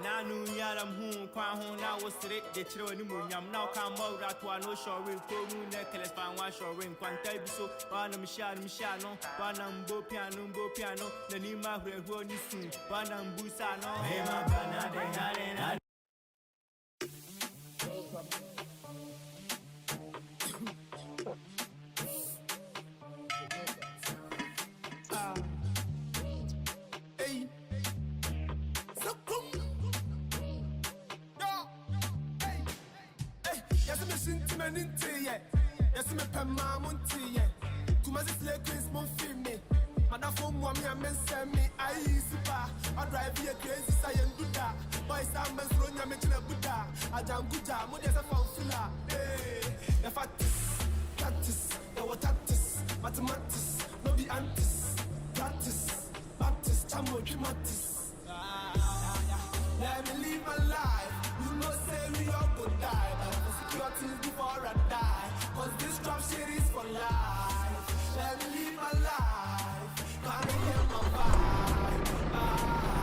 Nanu yaram hun kwa hun na wosire de chiro ni munyam now come out that one no sure ko mu necklace fan wa sure kwanta biso wana msha no wana mbo piano na ni ma hreho ni sun wana mbusa no hey ma bana de na Yes, me pema munti Kumasi slay Chris mon film me. Mana phone mo me amen send me. I super. I drive here crazy science do that. Boys am men throw nya me chile buda. Ajam guja mo dey say for fula. Hey, the facts, practice, the what tactics, mathematics, no be antis. Practice, practice, chamo kimatis. Let me live my life. You know say we all go die, but for security before I die. Cause this trap shit is for life. Let me live my life. Gotta get my vibe.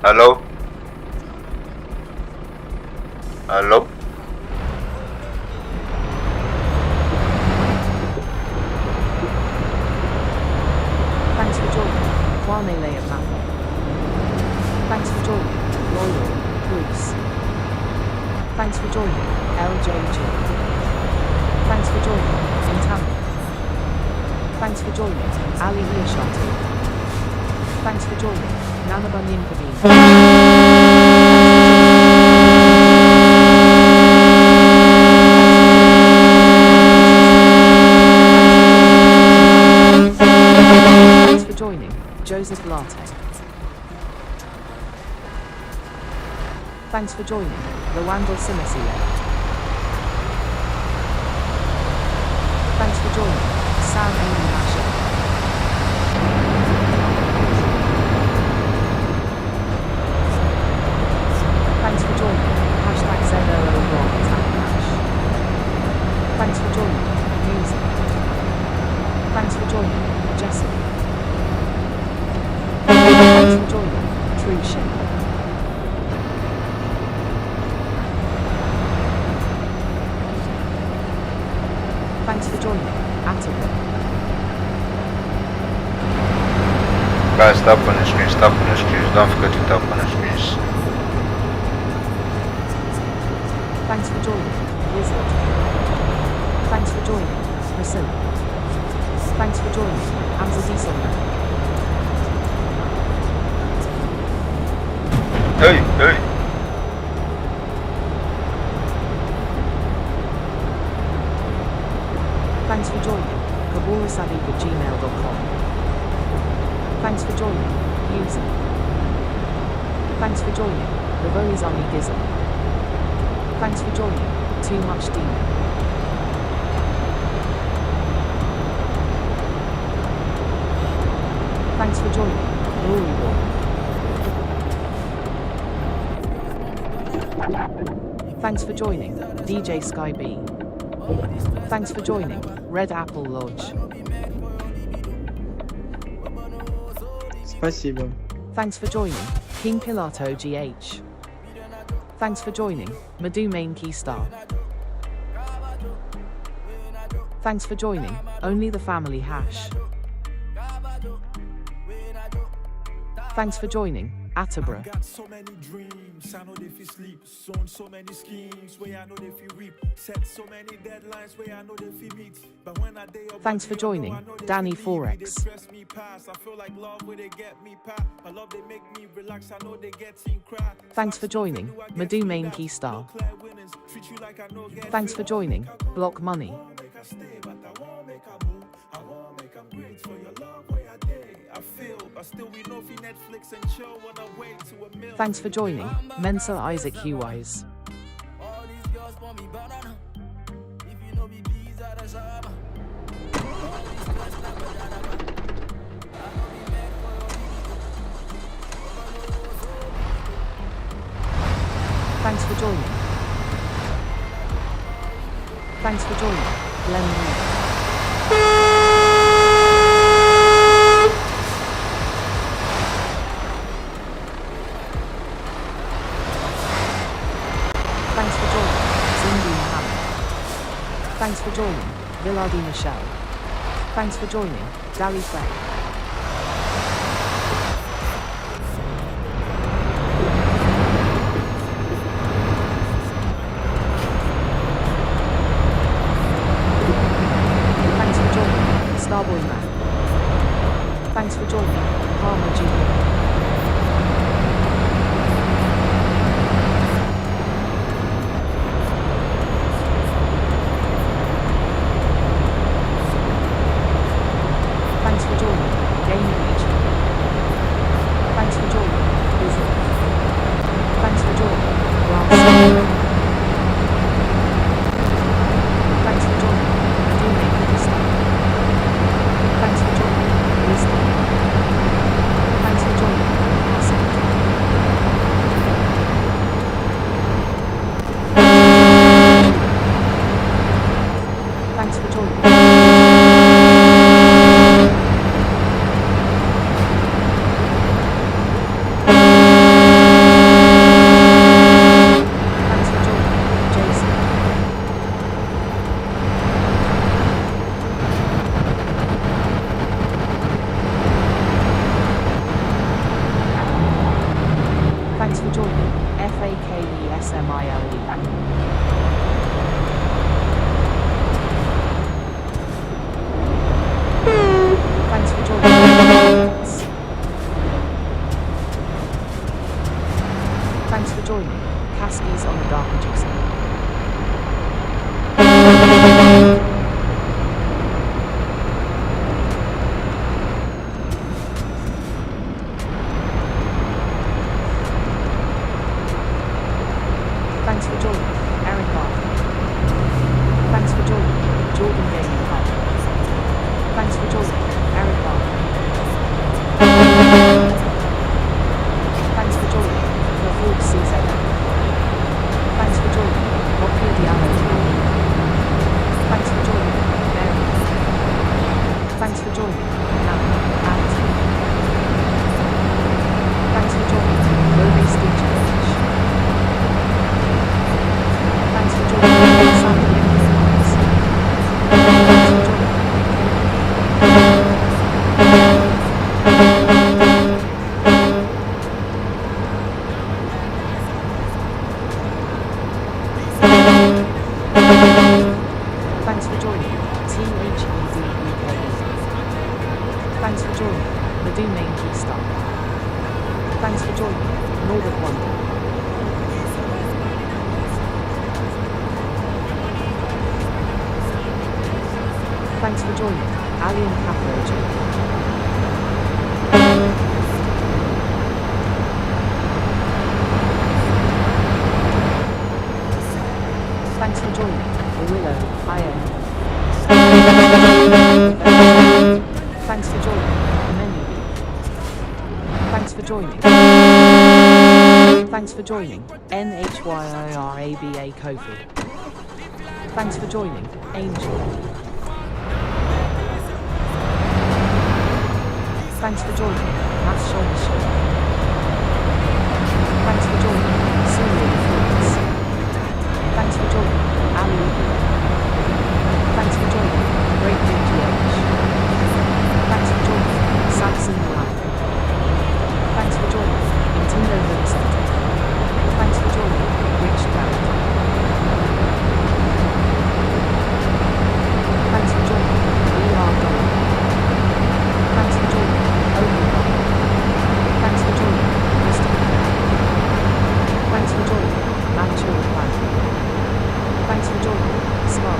Hello? Hello? Thanks for joining. Kwame Leia Mappa. Thanks for joining. Loyal. Bruce. Thanks for joining. LJG. Thanks for joining. Intama. Thanks for joining. Ali Iyashati. Thanks for joining. Nana Bunyan Kabir. Thanks for joining. Joseph Latte. Thanks for joining. Lawandle Simasile. Thanks for joining. Sam Amy Masha. Thanks for joining. Hashtag #ZOO_Hash. Thanks for joining. Music. Thanks for joining. Jessica. Thanks for joining. True Shit. Thanks for joining. Attica. Guys, tap on the screens, tap on the screens. Don't forget to tap on the screens. Thanks for joining. Wizard. Thanks for joining. Priscilla. Thanks for joining. Hamza Dieselman. Hey, hey. Thanks for joining. kabulasadik@gmail.com. Thanks for joining. User. Thanks for joining. The Voizani Gizzle. Thanks for joining. Too Much Demon. Thanks for joining. Glory Boy. Thanks for joining. DJ Sky B. Thanks for joining. Red Apple Lodge. Спасибо. Thanks for joining. King Pilato GH. Thanks for joining. Madhu Main Key Star. Thanks for joining. Only the Family Hash. Thanks for joining. Attabra. Got so many dreams, I know they feel sleep. So many schemes, where I know they feel reap. Set so many deadlines, where I know they feel meet. But when I day up, Thanks for joining. Danny Forex. Stress me past. I feel like love where they get me past. I love they make me relax. I know they get in cry. Thanks for joining. Madhu Main Key Star. Thanks for joining. Block Money. Thanks for joining. Mensa Isaac Huwise. Thanks for joining. Thanks for joining. Glenn Lee. Thanks for joining. Zindi Mohammed. Thanks for joining. Villardi Michelle. Thanks for joining. Dali Frey. Thanks for joining. Starboy Man. Thanks for joining. Palmer Jr. Thanks for joining. Game Reach. Thanks for joining. Wizard. Thanks for joining. Round. Thanks for joining. Doing Wisdom. Thanks for joining. Wisdom. Thanks for joining. Ascent. Thanks for joining. Thanks for joining. Caskies on the Dark Producer. Thanks for joining. Eric Arthur. Thanks for joining. Jordan Gaming Hub. Thanks for joining. Eric Arthur. Thanks for joining. The Ford CZM. Thanks for joining. Rocky Diallo. Thanks for joining. Mary. Thanks for joining. Nana. Alex. Thanks for joining. Roby Stitch. Thanks for joining. Simon. Thanks for joining. THED UK. Thanks for joining. The Doom Main Key Star. Thanks for joining. Norbert Wonder. Thanks for joining. Alien Capoeira. Thanks for joining. The Willow, IM. Thanks for joining. The Menu. Thanks for joining. Thanks for joining. NHYIRABA Kofi. Thanks for joining. Angel. Thanks for joining. Matt Shoulder. Thanks for joining. Sylvia Florence. Thanks for joining. Ali. Thanks for joining. Great Big GH. Thanks for joining. Samson Lam. Thanks for joining. Nintendo Home Center. Thanks for joining. Rich Garrett. Thanks for joining. ER Dollar. Thanks for joining. Obi-Wan. Thanks for joining. Mr. Thanks for joining. Manchurian Plan. Thanks for joining. Scar.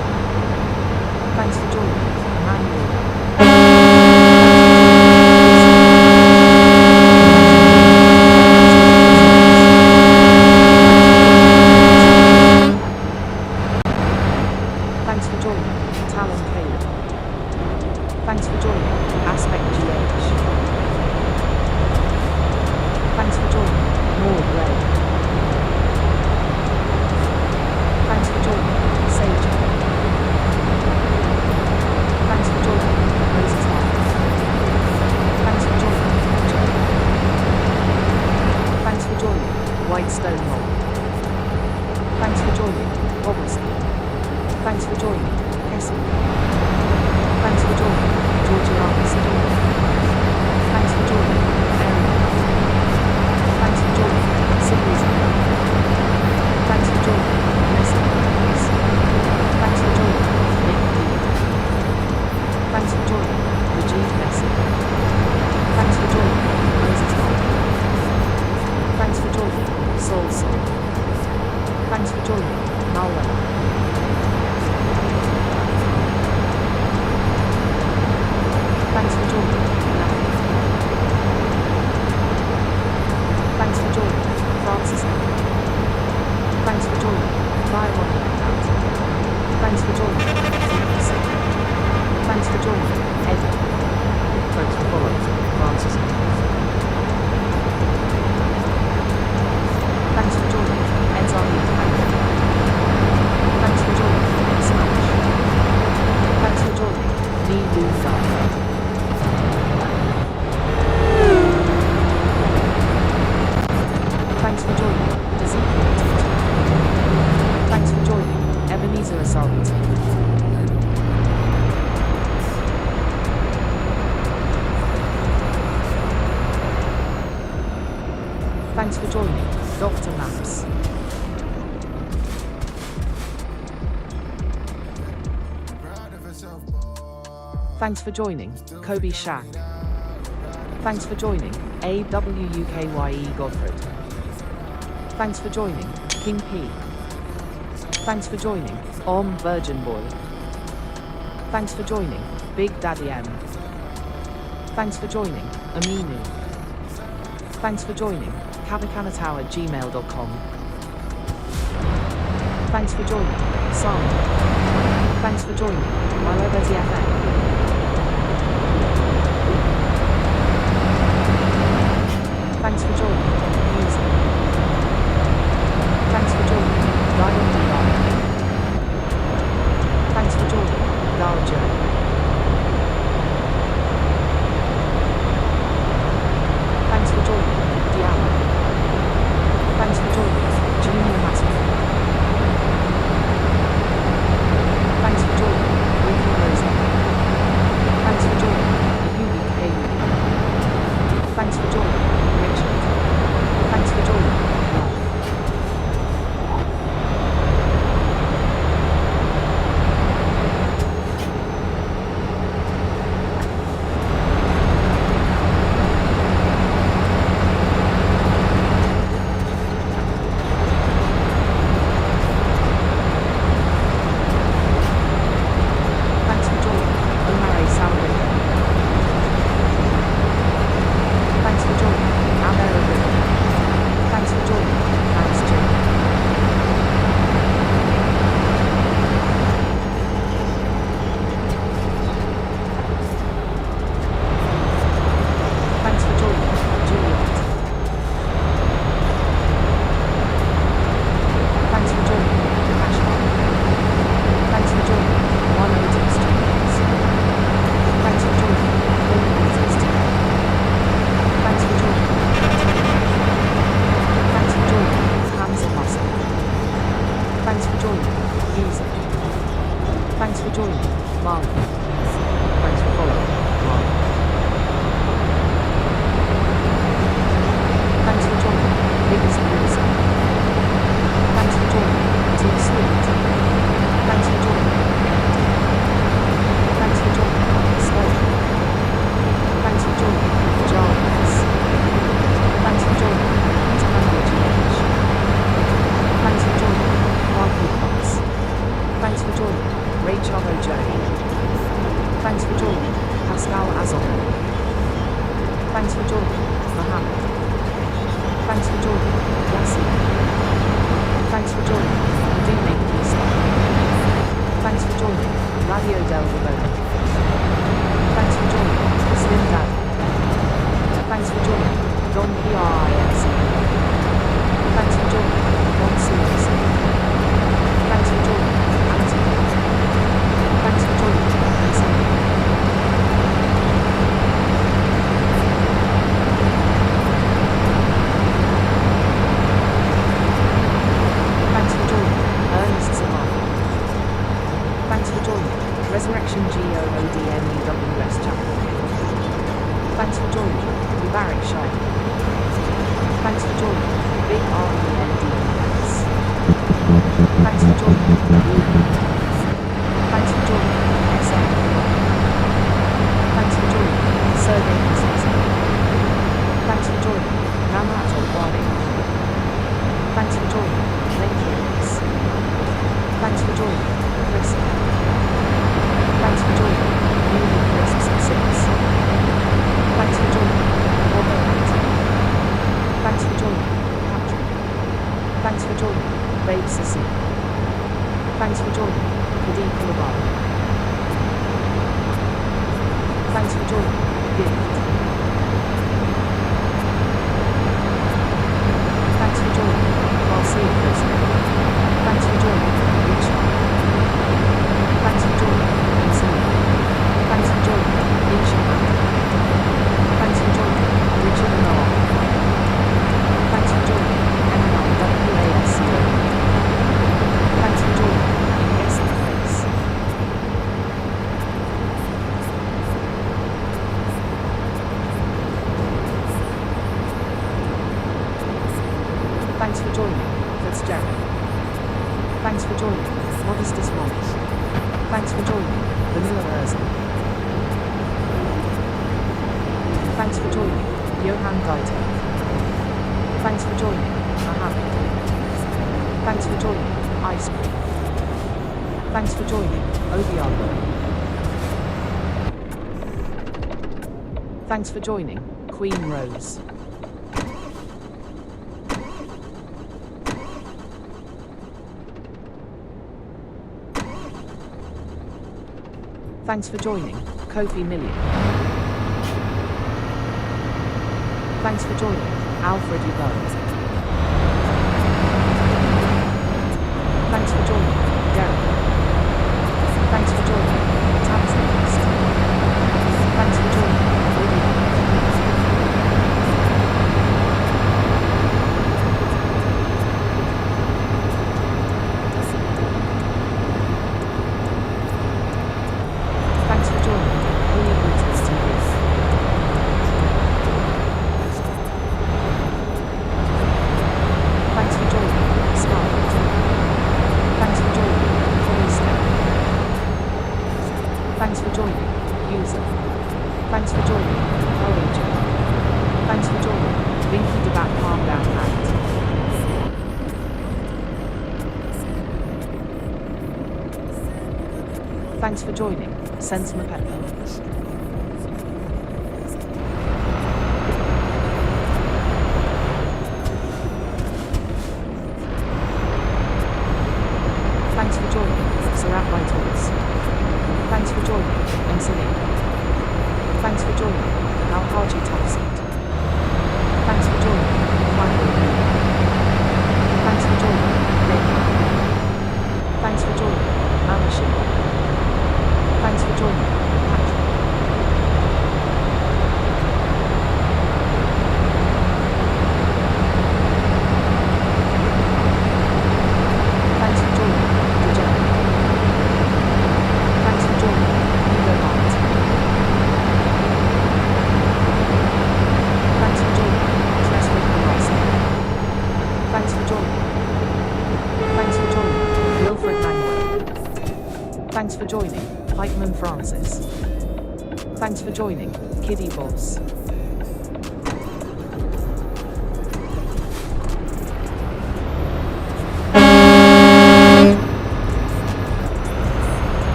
Thanks for joining. Emmanuel. Thanks for joining. Talon Caleb. Thanks for joining. Aspect GH. Thanks for joining. Maud Red. Thanks for joining. Sage. Thanks for joining. Moses Hart. Thanks for joining. Joe. Thanks for joining. Whitestone Mold. Thanks for joining. Robertson. Thanks for joining. Kessie. Thanks for joining. Georgia Armstrong. Thanks for joining. Aaron. Thanks for joining. Sydney. Thanks for joining. Messi. Thanks for joining. Nick D. Thanks for joining. Regine Messi. Thanks for joining. Moses Hart. Thanks for joining. Soul Soul. Thanks for joining. Nala. Thanks for joining. Thanks for joining. Francis. Thanks for joining. Byron. Thanks for joining. Thanks for joining. Eddie. Thanks for following. Francis. Thanks for joining. Edzani. Thanks for joining. Smash. Thanks for joining. Me Luca. Thanks for joining. Ezekiel Teacher. Thanks for joining. Ebenezer Assault. Thanks for joining. Dr. Maps. Thanks for joining. Kobe Shack. Thanks for joining, AWUKYE Godfred. Thanks for joining, King P. Thanks for joining, Virgin Boy. Thanks for joining, Big Daddy M. Thanks for joining, Aminu. Thanks for joining, kavikanatow@gmail.com. Thanks for joining, Sandra. Thanks for joining, Malabezi FM. Thanks for joining, Music. Thanks for joining, Diamond Dial. Thanks for joining, Dal J. Thanks for joining, Diana. Thanks for joining, Junior Massive. Thanks for joining, Ricky Rosa. Thanks for joining, UBK. Thanks for joining, Richard. Thanks for joining, Love. Thanks for joining, Omare Salvador. Thanks for joining, America. Thanks for joining, Alice J. Thanks for joining, Juliet. Thanks for joining, Ashton. Thanks for joining, One Otis Studios. Thanks for joining, Lady Beatles today. Thanks for joining, thanks for joining, Hamza Muscle. Thanks for joining, Music. Thanks for joining, Marlon. Thanks for following, Marlon. Thanks for joining, Biggest Producer. Thanks for joining, Too Sweet. Thanks for joining, Ed. Thanks for joining, Stone. Thanks for joining, Jarvis. Thanks for joining, Tanya GH. Thanks for joining, Marky Fox. Thanks for joining, Rachel J. Thanks for joining, Pascal Azon. Thanks for joining, Mohammed. Thanks for joining, Yassin. Thanks for joining, D-Make Stop. Thanks for joining, Radio Del Rivera. Thanks for joining, Slim Dad. Thanks for joining, Don PRINC. Thanks for joining, Don Series. Thanks for joining, Anthony. Thanks for joining, Anthony. Thanks for joining, Ernest Samar. Thanks for joining, Resurrection GOODNEWS channel. Thanks for joining, Mubarak Shai. Thanks for joining, Big RENDS. Thanks for joining, Ruben. Thanks for joining, SM. Thanks for joining, Sergey Kaczynski. Thanks for joining, Ramat Olwani. Thanks for joining, Lenkians. Thanks for joining, Chris. Thanks for joining, Newly Crisps 6. Thanks for joining, Robert Hampton. Thanks for joining, Patrick. Thanks for joining, Babe Sissy. Thanks for joining, Kadeem Kulabar. Thanks for joining, Gift. Thanks for joining, Marcia Person. Thanks for joining, Richard. Thanks for joining, Insane. Thanks for joining, Nisha Hunter. Thanks for joining, Richard Anar. Thanks for joining, Eminem WASCO. Thanks for joining, Guess the Place. Thanks for joining, Fitzgerald. Thanks for joining, Modestus Moms. Thanks for joining, Vanilla Urza. Thanks for joining, Johan Gaito. Thanks for joining, Mohammed. Thanks for joining, Ice Cream. Thanks for joining, Obialbo. Thanks for joining, Queen Rose. Thanks for joining, Kofi Million. Thanks for joining, Alfred Yvonne. Thanks for joining, Derek. Thanks for joining, Tamsin East. Thanks for joining, Lydia. Thanks for joining, Holy Booters TV. Thanks for joining, Scarlett. Thanks for joining, Hollister. Thanks for joining, User. Thanks for joining, Oranger. Thanks for joining, Vinky the Bat Palm Down Hand. Thanks for joining, Sense Mapeppa. Thanks for joining, Sarat Vitals. Thanks for joining, Ensign. Thanks for joining, Alhaji Tafsit. Thanks for joining, Michael. Thanks for joining, Lake. Thanks for joining, Mamashim. Thanks for joining, Patrick. Thanks for joining, Degenerate. Thanks for joining, Hugo Hart. Thanks for joining, Tresford Carrasco. Thanks for joining. Thanks for joining, Wilfred Langway. Thanks for joining, Pikeman Francis. Thanks for joining, Kiddy Boss.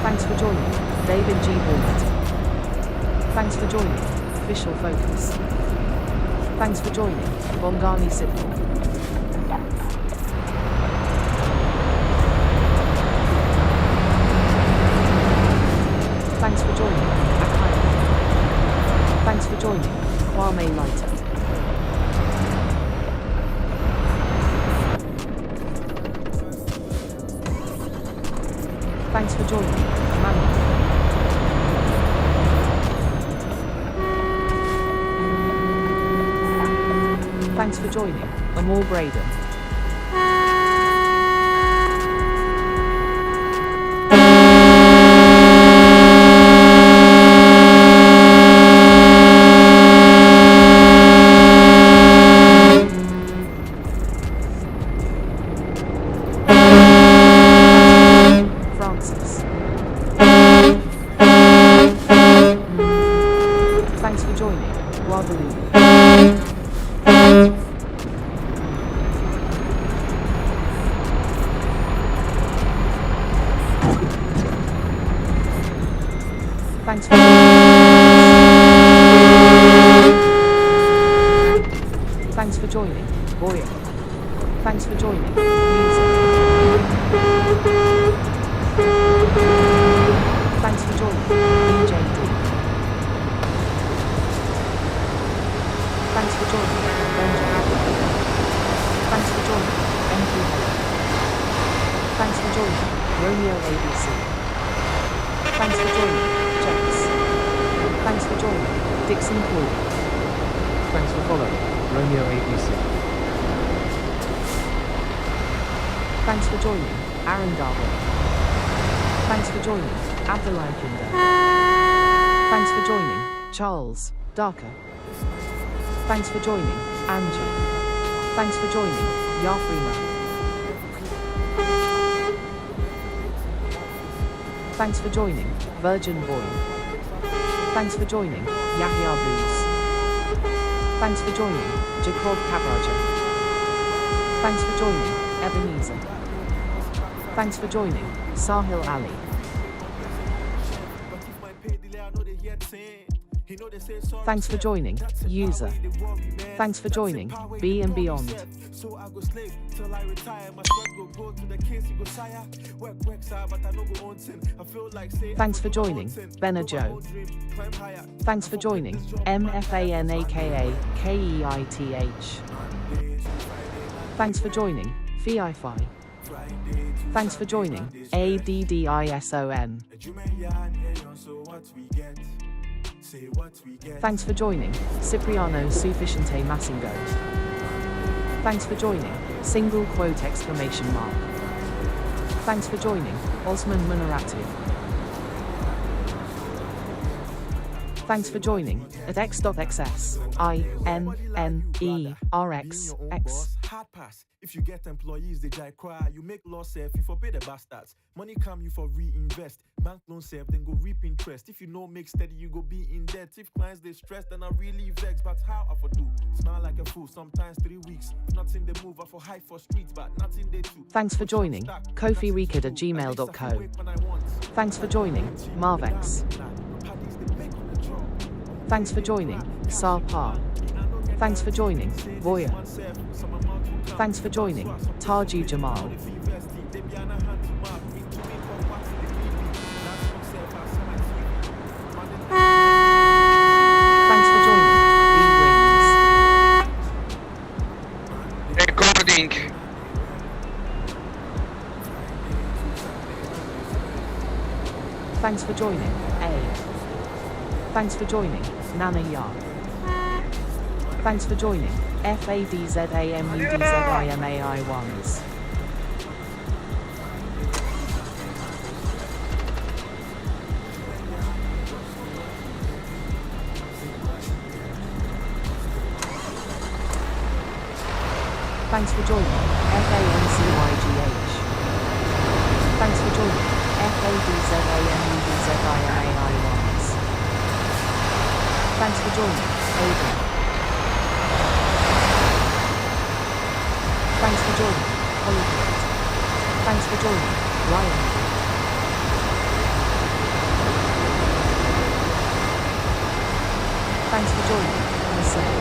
Thanks for joining, David G. Bullitt. Thanks for joining, Official Focus. Thanks for joining, Bongani Sidney. Thanks for joining, Akaya. Thanks for joining, Kwame Lighter. Thanks for joining, Manuel. Thanks for joining, Amor Braden. Francis. Thanks for joining, Guadalupe. Thanks for Thanks for joining, Boya. Thanks for joining, User. Thanks for joining, BJD. Thanks for joining, Benjamin. Thanks for joining, MQ Hello. Thanks for joining, Romeo ABC. Thanks for joining, Jax. Thanks for joining, Dixon Paul. Thanks for following, Romeo ABC. Thanks for joining, Aaron Garber. Thanks for joining, Abdullah Kinder. Thanks for joining, Charles Darker. Thanks for joining, Angie. Thanks for joining, Yafrima. Thanks for joining, Virgin Boy. Thanks for joining, Yahya Booz. Thanks for joining, Jacob Cabraja. Thanks for joining, Ebenezer. Thanks for joining, Sahil Ali. Thanks for joining, user. Thanks for joining, B and Beyond. So I go slave till I retire. My sweat go to the kids, he go sire. Work side, but I no go on tin. I feel like say Thanks for joining, Benna Joe. Thanks for joining, MFANAKA KEITH. Thanks for joining, Fi. Thanks for joining, ADDISON. Thanks for joining, Cipriano Sufficiente Massingo. Thanks for joining, single quote exclamation mark. Thanks for joining, Osman Munaratu. Thanks for joining, at x.xs, INNERXX. Hard pass. If you get employees, they jai cry. You make law safe, you forbid the bastards. Money come, you for reinvest. Bank loan safe, then go reap interest. If you know make steady, you go be in debt. If clients they stress, then I really vex. But how I for do? Smile like a fool, sometimes 3 weeks. Nothing they move, I for high for streets, but nothing they do. Thanks for joining, KofiRekid@gmail.co. Thanks for joining, Marvex. Thanks for joining, Sarpar. Thanks for joining, Voya. Thanks for joining, Taju Jamal. Thanks for joining, B-Wings. Recording. Thanks for joining, A. Thanks for joining, Nana Yar. Thanks for joining, FADZAMUDZIMAI1s. Thanks for joining, FANCYGH. Thanks for joining, FADZAMUDZIMAI1s. Thanks for joining, Aiden. Thanks for joining, Hollywood. Thanks for joining, Ryan. Thanks for joining, Hussein.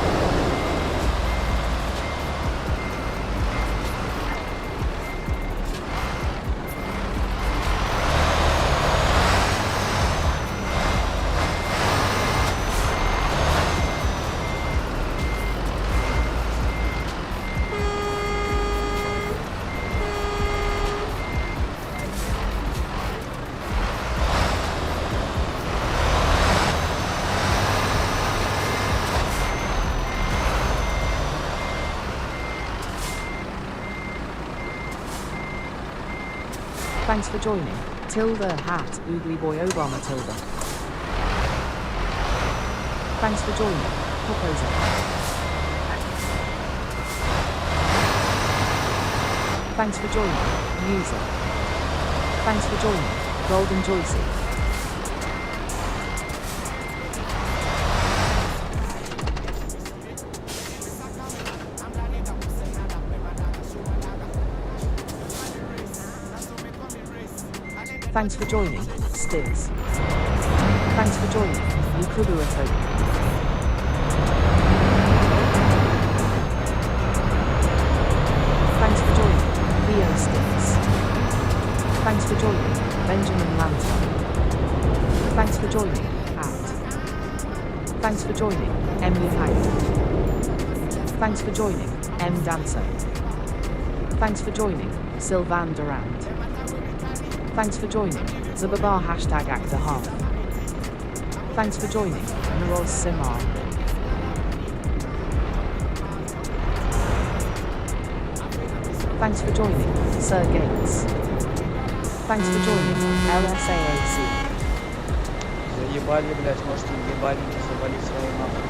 Thanks for joining, Tilda Hat Oogly Boy Obama Tilda. Thanks for joining, Popoza. Thanks for joining, User. Thanks for joining, Golden Joycey. Thanks for joining, Stiz. Thanks for joining, Yukubu Atoki. Thanks for joining, Theo Stiz. Thanks for joining, Benjamin Lantern. Thanks for joining, At. Thanks for joining, Emily Haggard. Thanks for joining, M. Dancer. Thanks for joining, Sylvain Durand. Thanks for joining, Zababar #ActorHalf. Thanks for joining, Naroz Simar. Thanks for joining, Sir Gates. Thanks for joining, LSAOC. Заебали, блядь, может не ебали, не завали свои нахуй.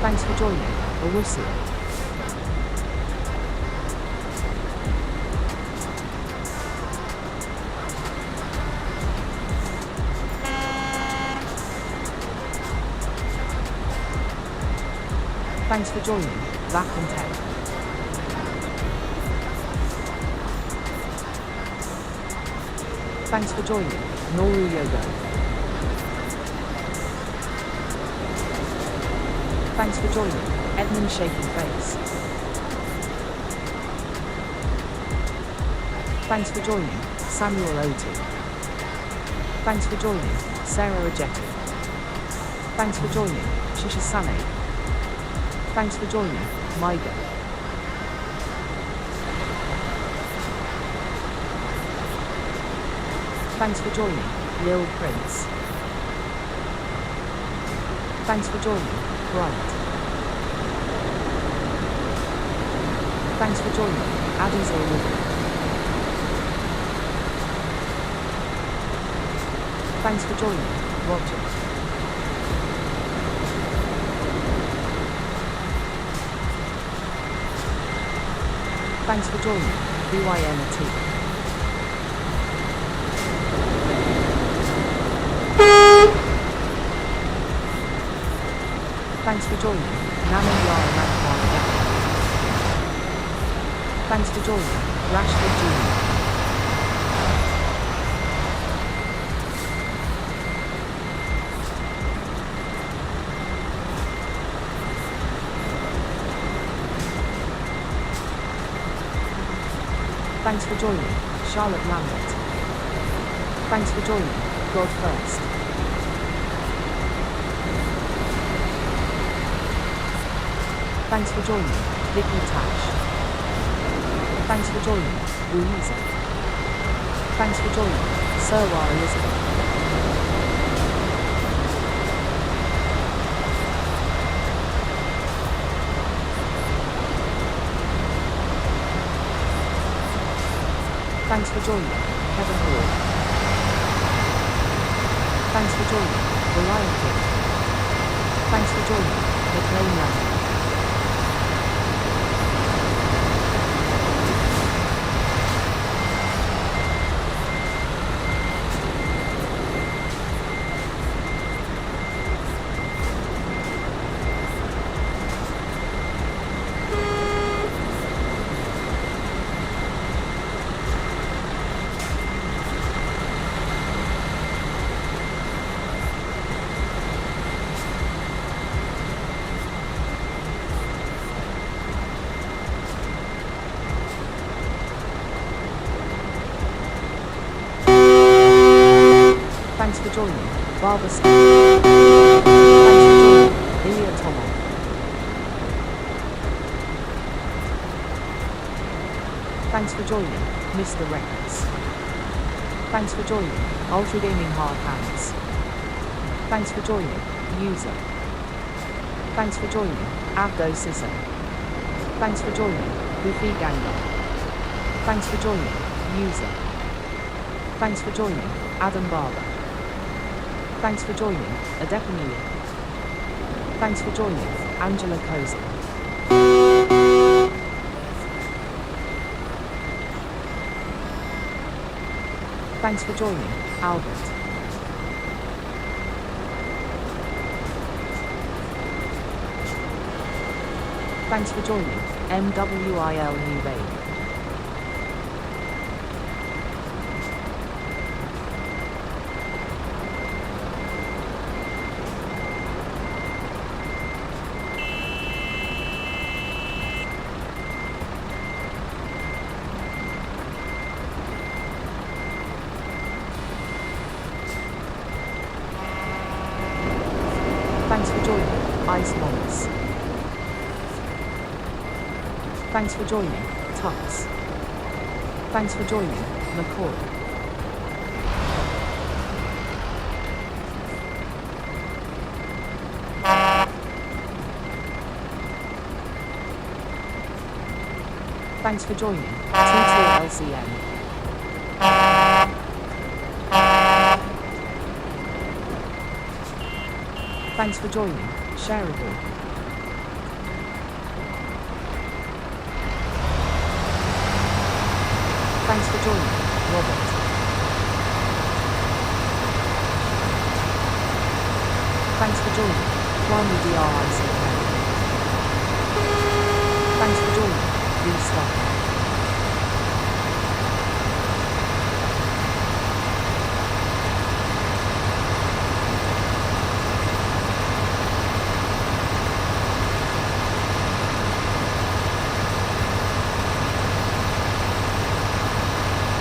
Thanks for joining, Owusu. Thanks for joining, Black and Tech. Thanks for joining, Noru Yoga. Thanks for joining, Edmund Shaking Face. Thanks for joining, Samuel Oti. Thanks for joining, Sarah Ajeti. Thanks for joining, Shisha Sane. Thanks for joining, Maiga. Thanks for joining, Lil Prince. Thanks for joining, Bright. Thanks for joining, Adizel River. Thanks for joining, Roger. Thanks for joining, BYNT. Thanks for joining, Nana Yara Mankwana. Thanks for joining, Rashford Jr. Thanks for joining, Charlotte Lambert. Thanks for joining, God First. Thanks for joining, Vicky Tash. Thanks for joining, Louisa. Thanks for joining, Sirwar Elizabeth. Thanks for joining, Kevin Hall. Thanks for joining, The Lion King. Thanks for joining, McLean Lamb. Thanks for joining, Barbara Thanks for joining, Ilya Tomov. Thanks for joining, Mr. Records. Thanks for joining, Ultra Gaming Hard Hands. Thanks for joining, User. Thanks for joining, Abdo Sissa. Thanks for joining, Buffy Ganga. Thanks for joining, User. Thanks for joining, Adam Barber. Thanks for joining, Adepanua. Thanks for joining, Angela Cozy. Thanks for joining, Albert. Thanks for joining, MWIL New Babe. Thanks for joining, Ice Monks. Thanks for joining, Tux. Thanks for joining, McCoy. Thanks for joining, T2LCN. Thanks for joining, Shareable. Thanks for joining, Robert. Thanks for joining, Kwame DRICK. Thanks for joining. Restart.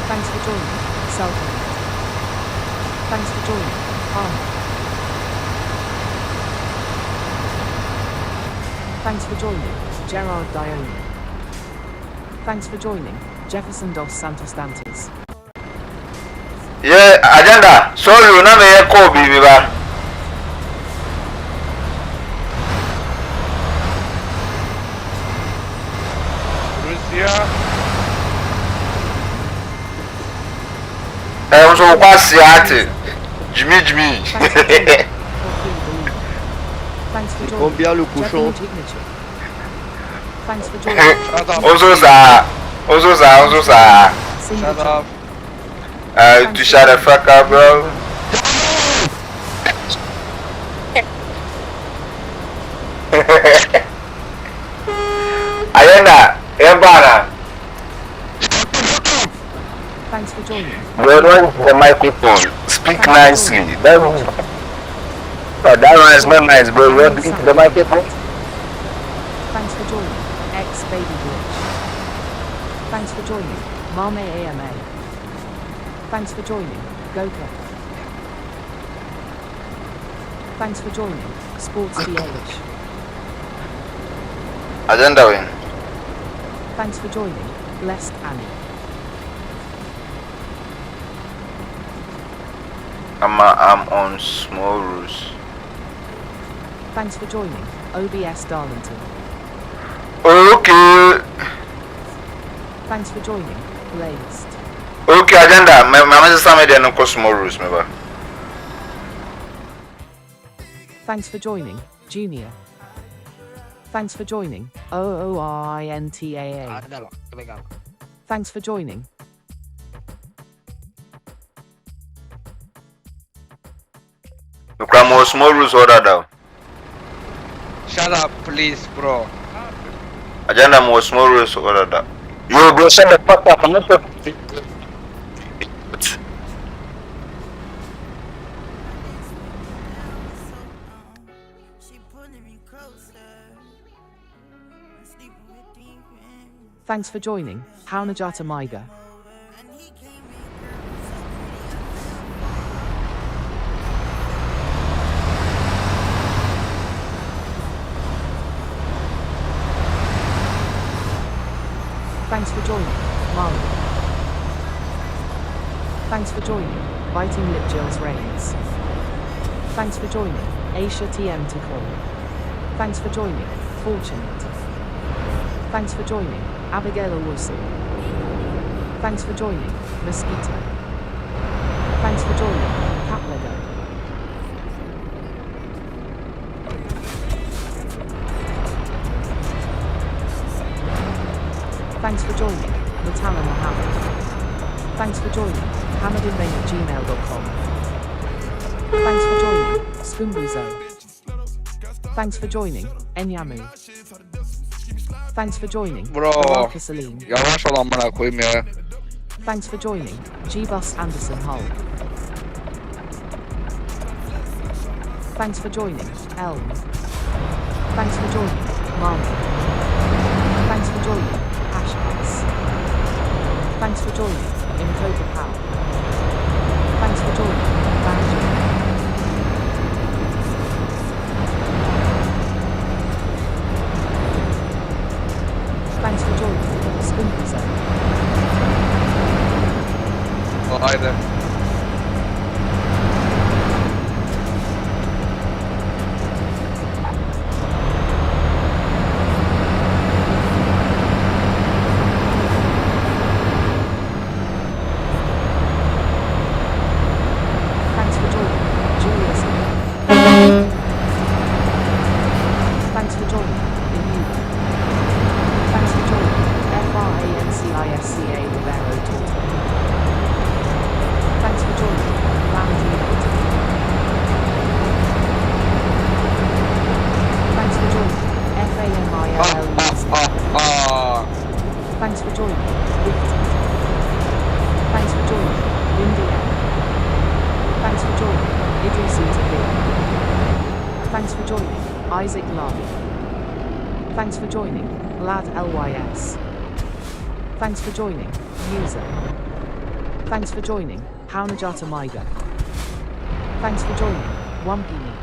Thanks for joining. Self-made. Thanks for joining. Armor. Thanks for joining. Gerard Dione. Thanks for joining. Jefferson dos Santos Dantes. Yeah, agenda. Sorry, you know me call baby ba. Russia. I'm so quase Jimmy. Thanks for joining. Combien le cochon? Thanks for joining. Also ça. Shut up. To shut the fuck up, bro. Ayanda, Embana. Thanks for joining. Bro, the microphone. Speak nicely. That one is not nice, bro. We're into the microphone. Thanks for joining. X Baby Glitch. Thanks for joining. Mame AMA. Thanks for joining. Goka. Thanks for joining. Sports DH. Agenda win. Thanks for joining. Blessed Annie. I'm on small rules. Thanks for joining. OBS Darlington. Okay. Thanks for joining. Blazed. Okay, agenda. My message is there no small rules, me ba. Thanks for joining. Junior. Thanks for joining. OORINTAA. Thanks for joining. Look, I'm on small rules order down. Shut up, please, bro. Agenda more small rules order down. Yo, bro, shut the fuck up. I'm not talking. Thanks for joining. Haunajata Maiga. Thanks for joining. Marley. Thanks for joining. Biting Lip Jill's Reigns. Thanks for joining. Aisha TM to call. Thanks for joining. Fortunate. Thanks for joining. Abigail Owusu. Thanks for joining. Mosquito. Thanks for joining. Cat Lego. Thanks for joining. Mutala Mohammed. Thanks for joining. hamadinbane@gmail.com. Thanks for joining. Skumbuzo. Thanks for joining. Enyamu. Thanks for joining. Bro. Baraka Salim. Yavaş ol amına koyayım ya. Thanks for joining. G-Bus Anderson Hull. Thanks for joining. Elm. Thanks for joining. Marley. Thanks for joining. Ashpass. Thanks for joining. Imcopa Power. Thanks for joining. Banjo. Thanks for joining. Spooky Zone. Oh, haydi. Thanks for joining. Julius. Thanks for joining. Inuka. Thanks for joining. FRANCISCA Rivero Torto. Thanks for joining, Isaac Larby. Thanks for joining, Lad LYS. Thanks for joining, user. Thanks for joining, Haunajata Maiga. Thanks for joining, Wumpini.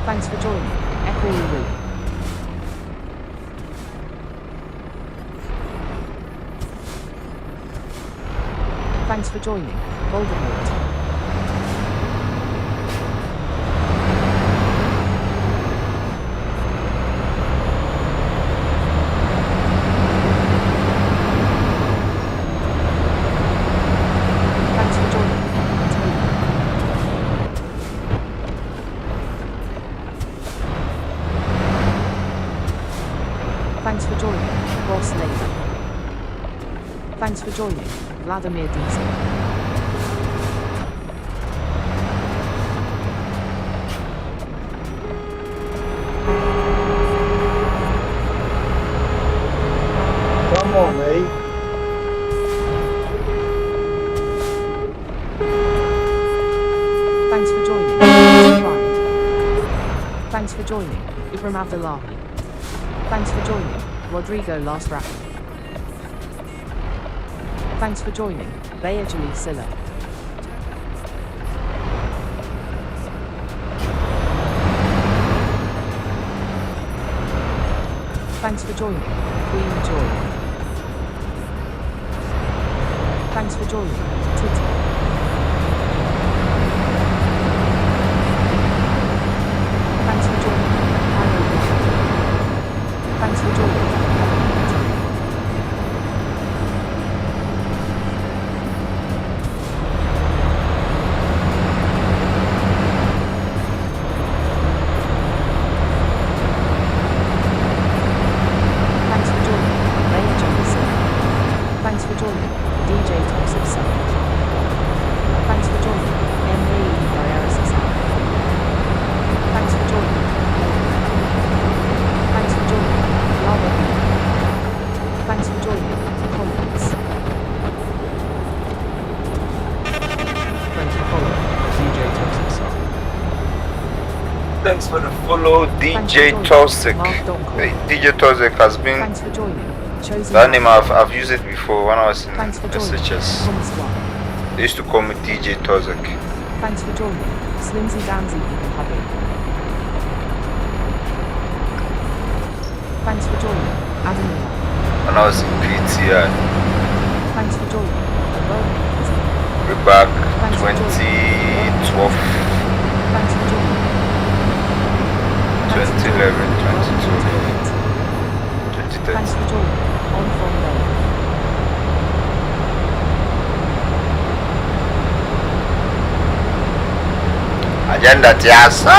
Thanks for joining, Echo Uru. Thanks for joining, Voldemort. Thanks for joining, Tony. Thanks for joining, Boss Labour. Thanks for joining, Vladimir Diesel. Come on, mate. Thanks for joining, Pride. Thanks for joining, Ibrahim Abdullahi. Thanks for joining, Rodrigo Last Rapper. Thanks for joining, Bayajali Silla. Thanks for joining, Queen Joy. Thanks for joining, Titi. Thanks for joining, Halo. Thanks for joining, Thanks for joining, Mayor Jameson. Thanks for joining, DJ Toxic Sound. Thanks for joining, MAE Dialysis App. Thanks for joining, thanks for joining, Lava Beat. Thanks for joining, Collins. Thanks for following, DJ Toxic Sound. Thanks for the follow, Thanks DJ for joining, Toxic. Mark.com. Hey, DJ Toxic has been Thanks for joining, Chosen. that name. I've used it before when I was in Thanks for joining, SHS. Thomas One. They used to call me DJ Toxic. Thanks for joining, Slimsy Danzy Even Hubby. Thanks for joining, Adam Miller. When I was in PTI. Thanks for joining, Alone. We're back Thanks for joining. 2012, Thanks for joining. Thanks for 2011, joining. 2012, Thanks 2013. for joining, On From Bay. Agenda Tiaso!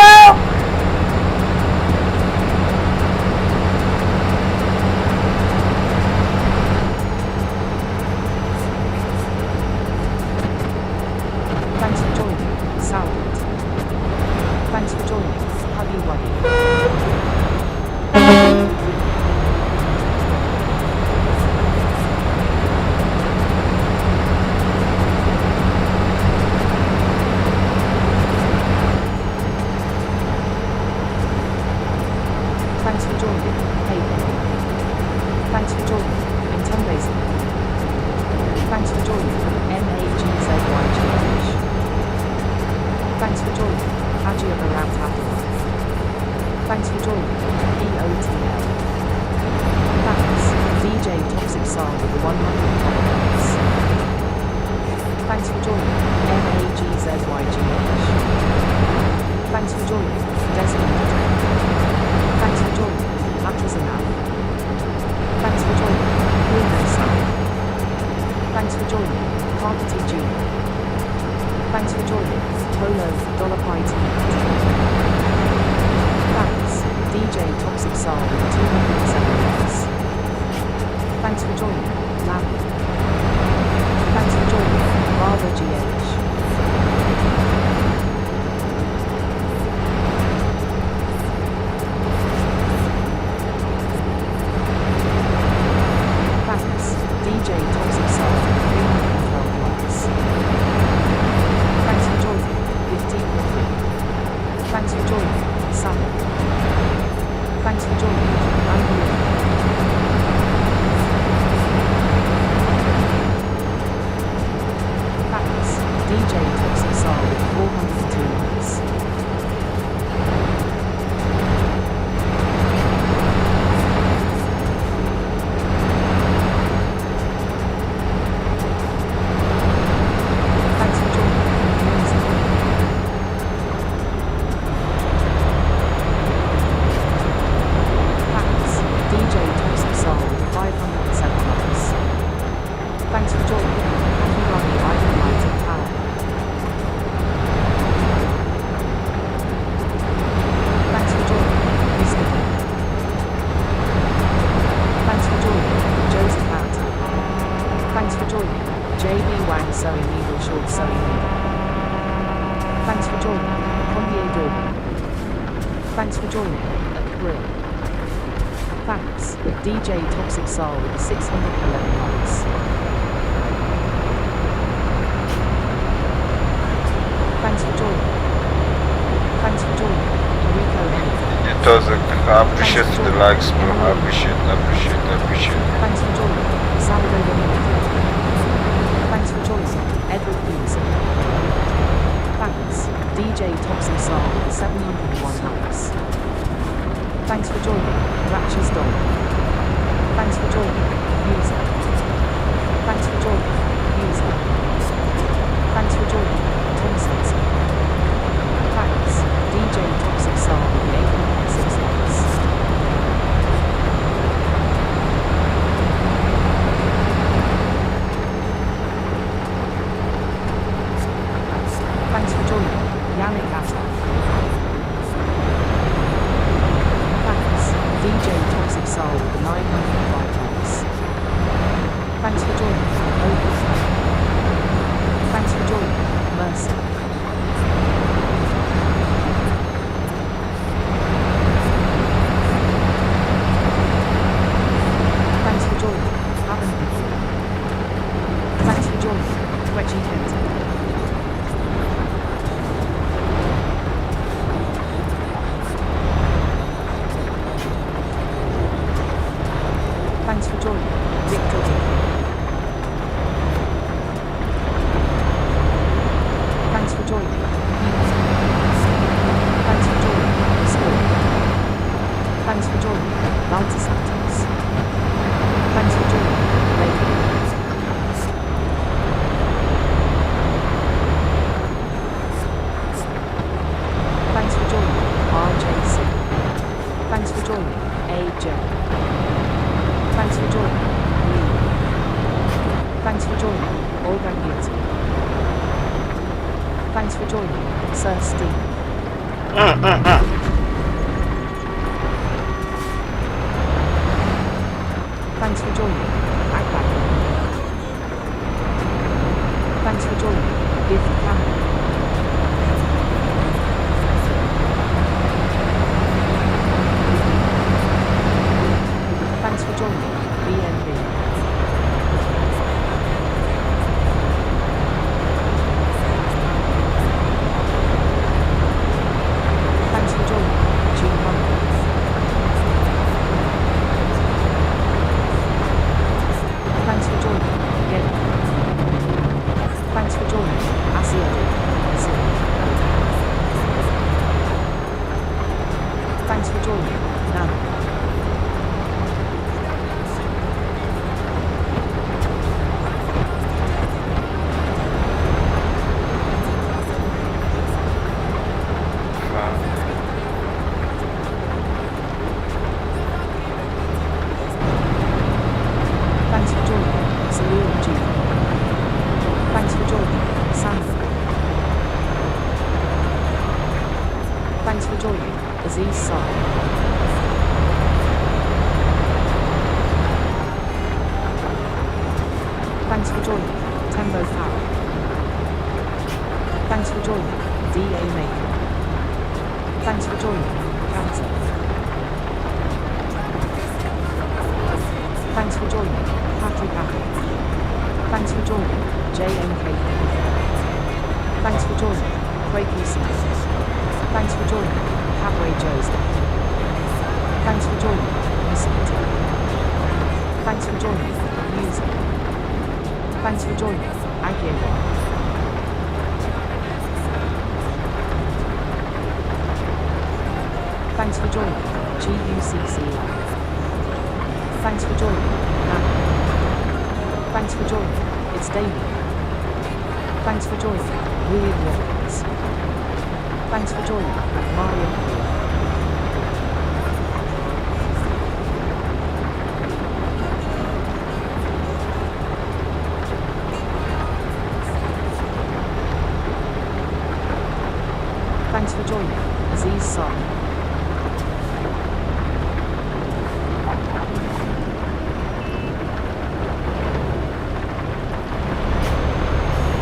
Thanks for joining, Salad. Thanks for joining, Huggy Wuggy. Thanks for joining, Hayden. Thanks for joining, Intembazy. Thanks for joining, NAGZYGH. Thanks for joining, Hajia Barat Abdullah. Thanks for joining, EOTL. Thanks, DJ Toxic Star with the 100 comments. Thanks for joining, NAGZYGH. Thanks for joining, Desmond. Thanks for joining, Atrazanab. Thanks for joining, Bruno Sam. Thanks for joining, Carpety Jr. Thanks for joining, Polo, Dollar Pie TV. Thanks, DJ Toxic Star with 207 likes. Thanks for joining, Lammy. Thanks for joining, Barber GH. for joining. Samuel. Thanks for joining. Andrew. Thanks. DJ Toxic Soul with 402 likes. Thanks for joining. Music. Thanks. DJ Toxic Soul with 507 likes. Thanks for joining. Happy Ronnie Ivan Light and Power. Thanks for joining. Mr. D. Thanks for joining. Joseph Anton. Thanks for joining. JB Wang Sewing Needle Short Sewing Needle. Thanks for joining. Condier Dorman. Thanks for joining. At Grill. Thanks. DJ Toxic Soul with 611 likes. Thanks for joining. Thanks for joining. Enrico Anything. It doesn't. I appreciate the likes, bro. I appreciate. Thanks for joining. Salvador Dominic. Thanks for joining. Edward Peterson. Thanks. DJ Toxic Soul with 701 likes. Thanks for joining. Ratchet's Dog. Thanks for joining. User. Thanks for joining. User. Thanks for joining. Tom Sensen. Thanks. DJ Toxic Soul with 806 likes. Thanks for joining. Yannick Atta. Thanks. DJ Toxic Soul with 905 likes. Thanks for joining. Opus. Thanks for joining. Mercy. Thanks for joining. Haven't been. Thanks for joining. Reggie Kenton. Thanks for joining. Victor D. Thanks for joining. Thanks for joining. Sport. Thanks for joining. Walter Santos. Thanks for joining. Lady. Thanks for joining. RJC. Thanks for joining. AJ. Thanks for joining. Lee. Thanks for joining. Olga Beauty. Thanks for joining. Sir Steve. Thanks for joining. Akbar. Thanks for joining. Biff Campbell. Thanks for joining. BNB. Thanks for joining. Gene Hunter. Thanks for joining. Again. Thanks for joining. Asiadi. Thanks for joining. Nana. Thanks for joining. Salil G. Thanks for joining. Sandra. Thanks for joining. Aziz Sai. Thanks for joining. Tembo Power. Thanks for joining. DA Maker. Thanks for joining. Cancer. Thanks for joining. Patrick Apple. Thanks for joining. JMK. Thanks for joining. Quaky Smith. Thanks for joining, Cabaret Joseph. Thanks for joining, Mosquito. Thanks for joining, Music. Thanks for joining, Aguirre. Thanks for joining, GUCC. Thanks for joining, Nana. Thanks for joining, It's Damien. Thanks for joining, William Watkins. Thanks for joining, Mario. Thanks for joining, Aziz Sar.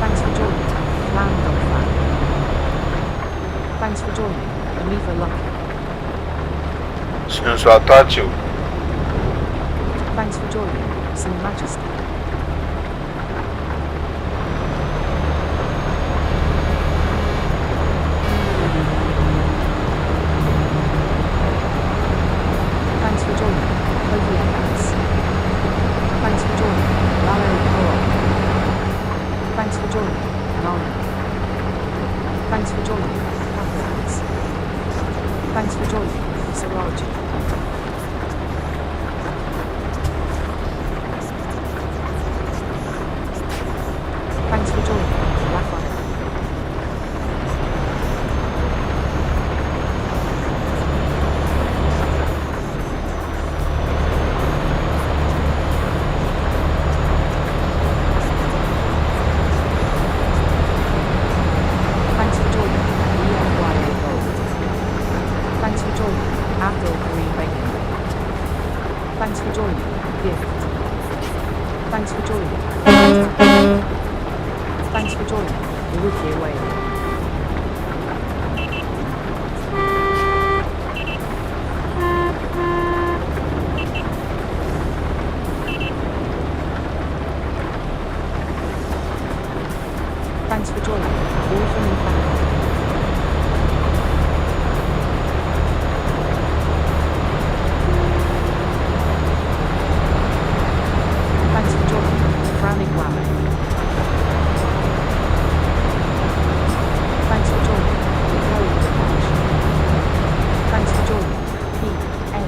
Thanks for joining, Clown Dog Fan. Thanks for joining, Amiva Lucky. Since I touch you. Thanks for joining, Sin Majesty. Thanks for joining, Kobe Evans. Thanks for joining, Valerie Coral. Thanks for joining, Nana. Thanks for joining, Capricorns. Thanks for joining, Sorority. Thanks for joining, Raphael. Thanks for joining, EMYA Gold. Thanks for joining, Abdul Kareem Bacon. Thanks for joining, Gift. Thanks for joining, Thanks for joining, the Wiki Whale. Thanks for joining, Orphan and Family. Thanks for joining, Franny Whammy. Thanks for joining, Chloe Depeche. Thanks for joining, PNN.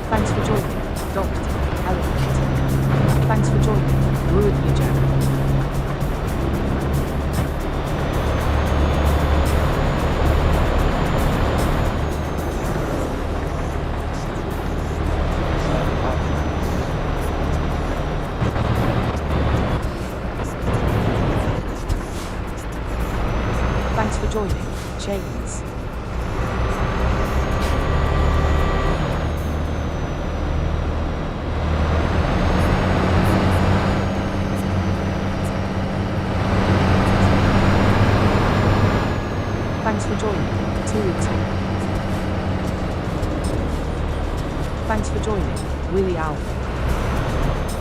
Thanks for joining, Dr. Elephant. Thanks for joining, Ruud Eugene. Thanks for joining, Chains. Thanks for joining, Tuitu. Thanks for joining, Willie Alpha.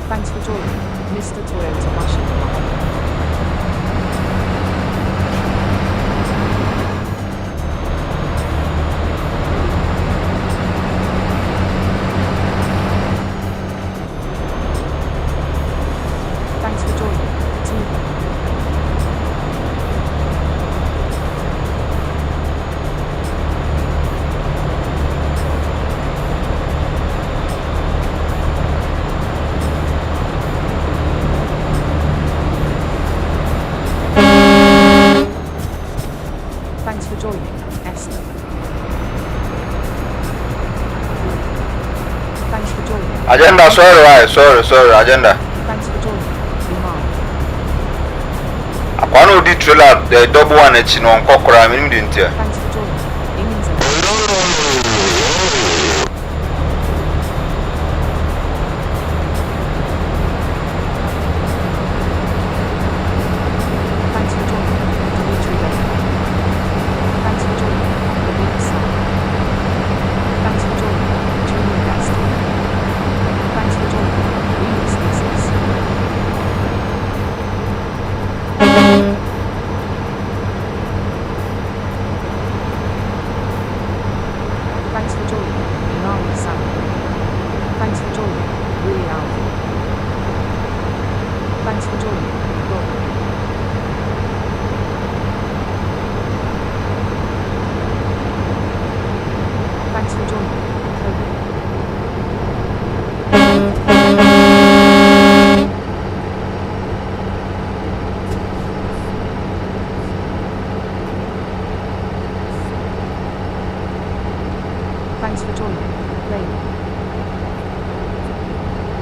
Thanks for joining, Mr. Toyota Machine. Thanks for joining, Tina. Thanks for joining, Esther. Thanks for joining. Agenda, sorry, agenda. Thanks for joining, Iman. One of the trailer, the double one, it's in on Kokora, I mean, didn't you? Thanks for joining, Inza.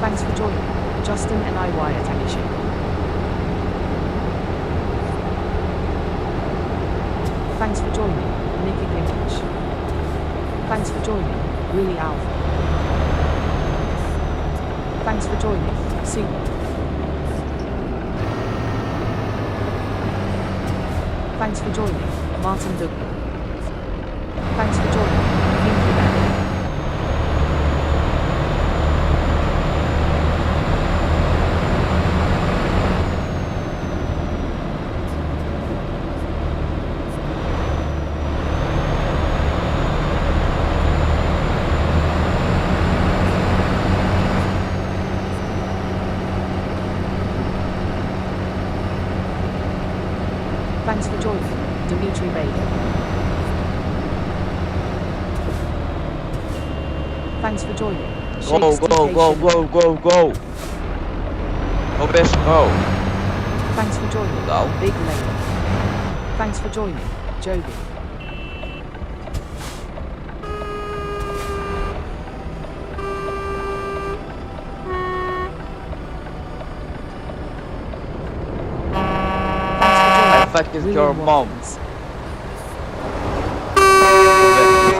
Thanks for joining. Justin NIY Atanishi. Thanks for joining. Nicky Gingrich. Thanks for joining. Willie Alpha. Thanks for joining. Sumo. Thanks for joining. Martin Duggan. Thanks for joining. Pinky Bear. Thanks for joining. Dimitri Baker. Thanks for joining. Go, Shakes go, TK go, Schiller. go, go, go. Go, best, go. Thanks for joining. Go. Big Lady. Thanks for joining. Joby. Fuck is William your mom? Watkins.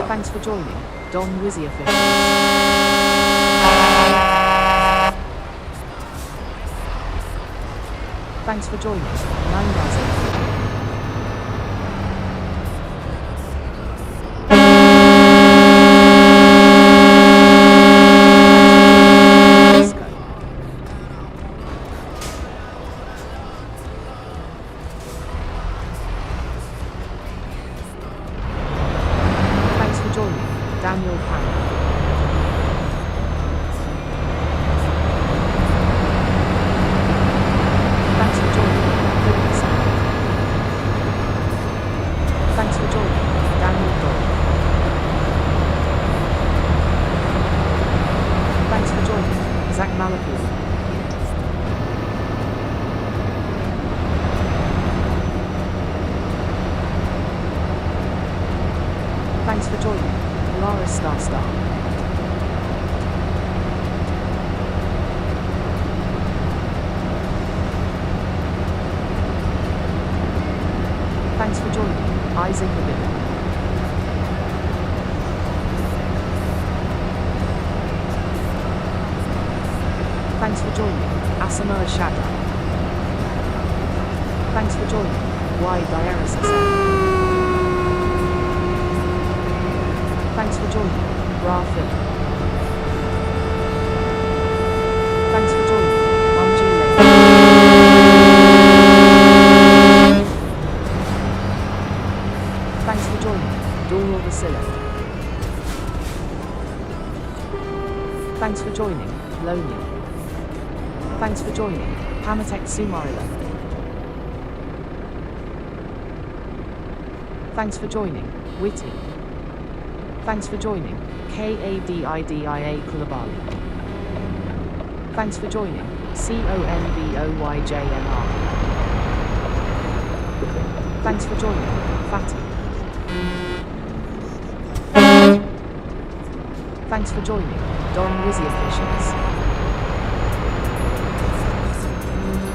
Thanks for joining. Don Wizzy Officials. Thanks for joining. 9,000. Thanks for joining. Daniel Pan. Thanks for joining. Goodness. Thanks for joining. Daniel Doyle. Thanks for joining. Zach Malapule. Thanks for joining. Polaris Star Star. Thanks for joining. Isaac Levin. Thanks for joining. Asama Shada. Thanks for joining. Y Diaris. Thanks for joining. Ra Phil. Thanks for joining. Manju Lane. Thanks for joining. Doral Vasilo. Thanks for joining. Lonely. Thanks for joining. Hamatek Sumarila. Thanks for joining. Witty. Thanks for joining. KADIDIA Kulabali. Thanks for joining. CONVOYJNR. Thanks for joining. Fatty. Thanks for joining. Don Wizzy Officials.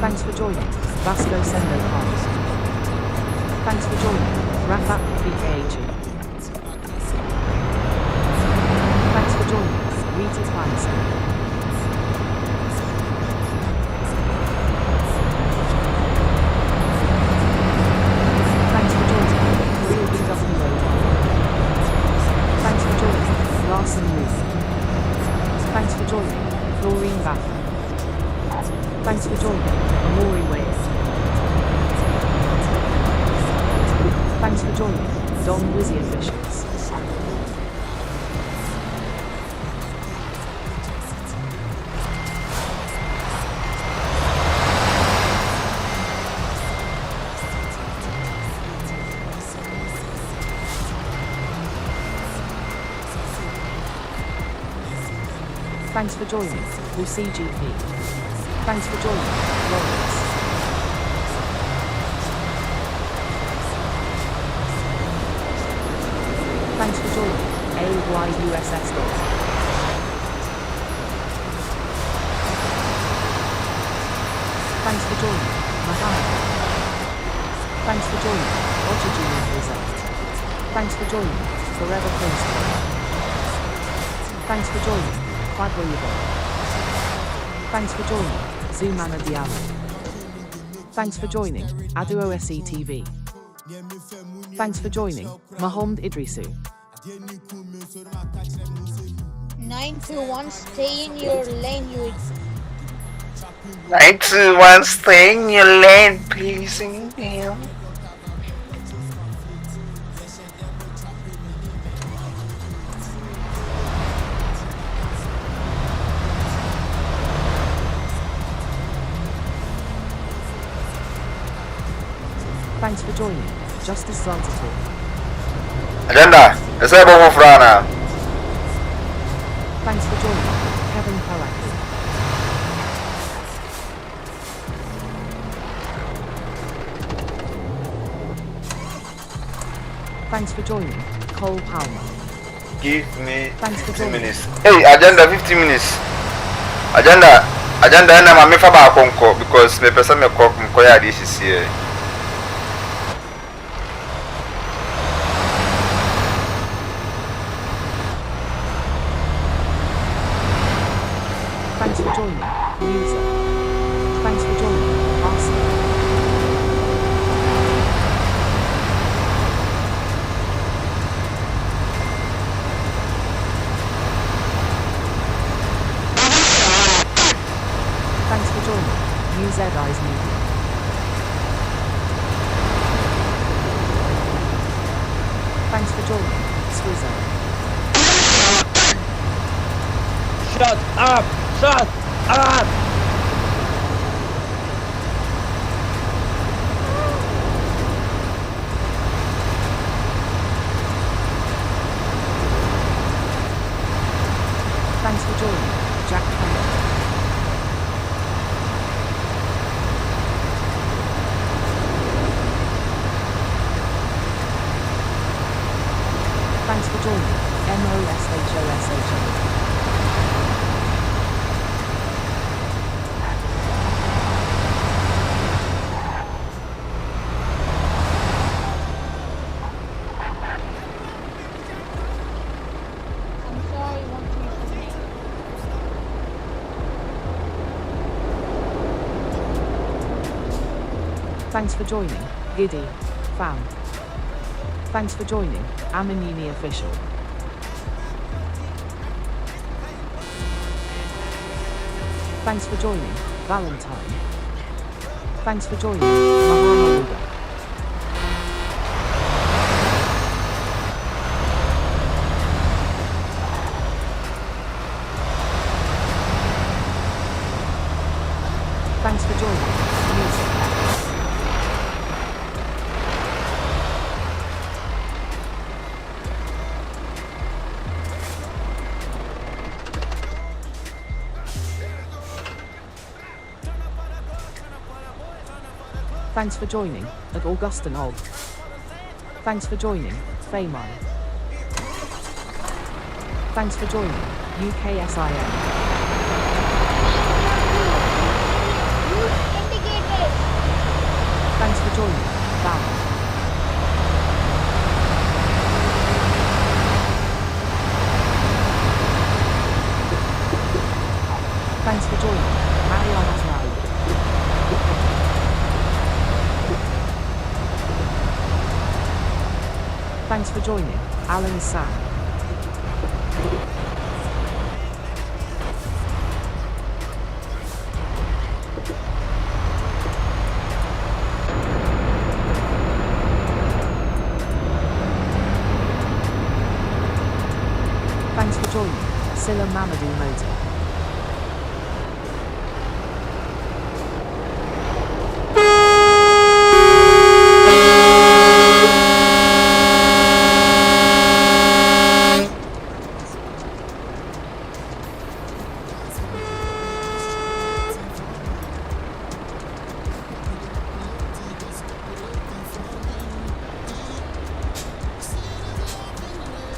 Thanks for joining. Vasco Sendo Cars. Thanks for joining. Rafat PKH. Thanks for joining. Rita Clancy. Thanks for joining. Real BW. Thanks for joining. Larson Ruth. Thanks for joining. Florine Baffer. Thanks for joining. Amori Wade. Thanks for joining. Don Wizzy Officials. Thanks for joining. Lucy GP. Thanks for joining. Lawrence. Thanks for joining. AYUSS. Thanks for joining. Mohammed. Thanks for joining. Roger Julian Rizal. Thanks for joining. Forever Princeton. Thanks for joining. Quadrilago. Thanks for joining. Zumana Diallo. Thanks for joining. Aduo SETV. Thanks for joining. Mohammed Idrisu. 921, stay in your lane, you 921, stay in your lane, please. Thanks for joining. Justice Zanzibar. Agenda, let's have a move now. Thanks for joining. Kevin Kalaki. Thanks for joining. Cole Palmer. Give me Thanks for 15 joining. minutes. Hey, agenda 15 minutes. Agenda ena mame fa ba konko because me person me kok mkoya this here. Thanks for joining. User. Thanks for joining. Arsenal. Thanks for joining. UZI's Media. Thanks for joining. Swizzo. Shut up! Shut up! Thanks for joining. Jack Campbell. Thanks for joining. MOSHOSHO. I'm sorry, one thing for me. Thanks for joining. Giddy. Fam. Thanks for joining. Aminini Official. Thanks for joining. Valentine. Thanks for joining. Mahamaluda. Thanks for joining. Music. Thanks for joining. At Augustin Og. Thanks for joining. Famai. Thanks for joining. UKSIM. Indicated. Thanks for joining. Val. Thanks for joining. Marion Asmari. Thanks for joining. Alan Sam. Thanks for joining. Silla Mamadou Motor.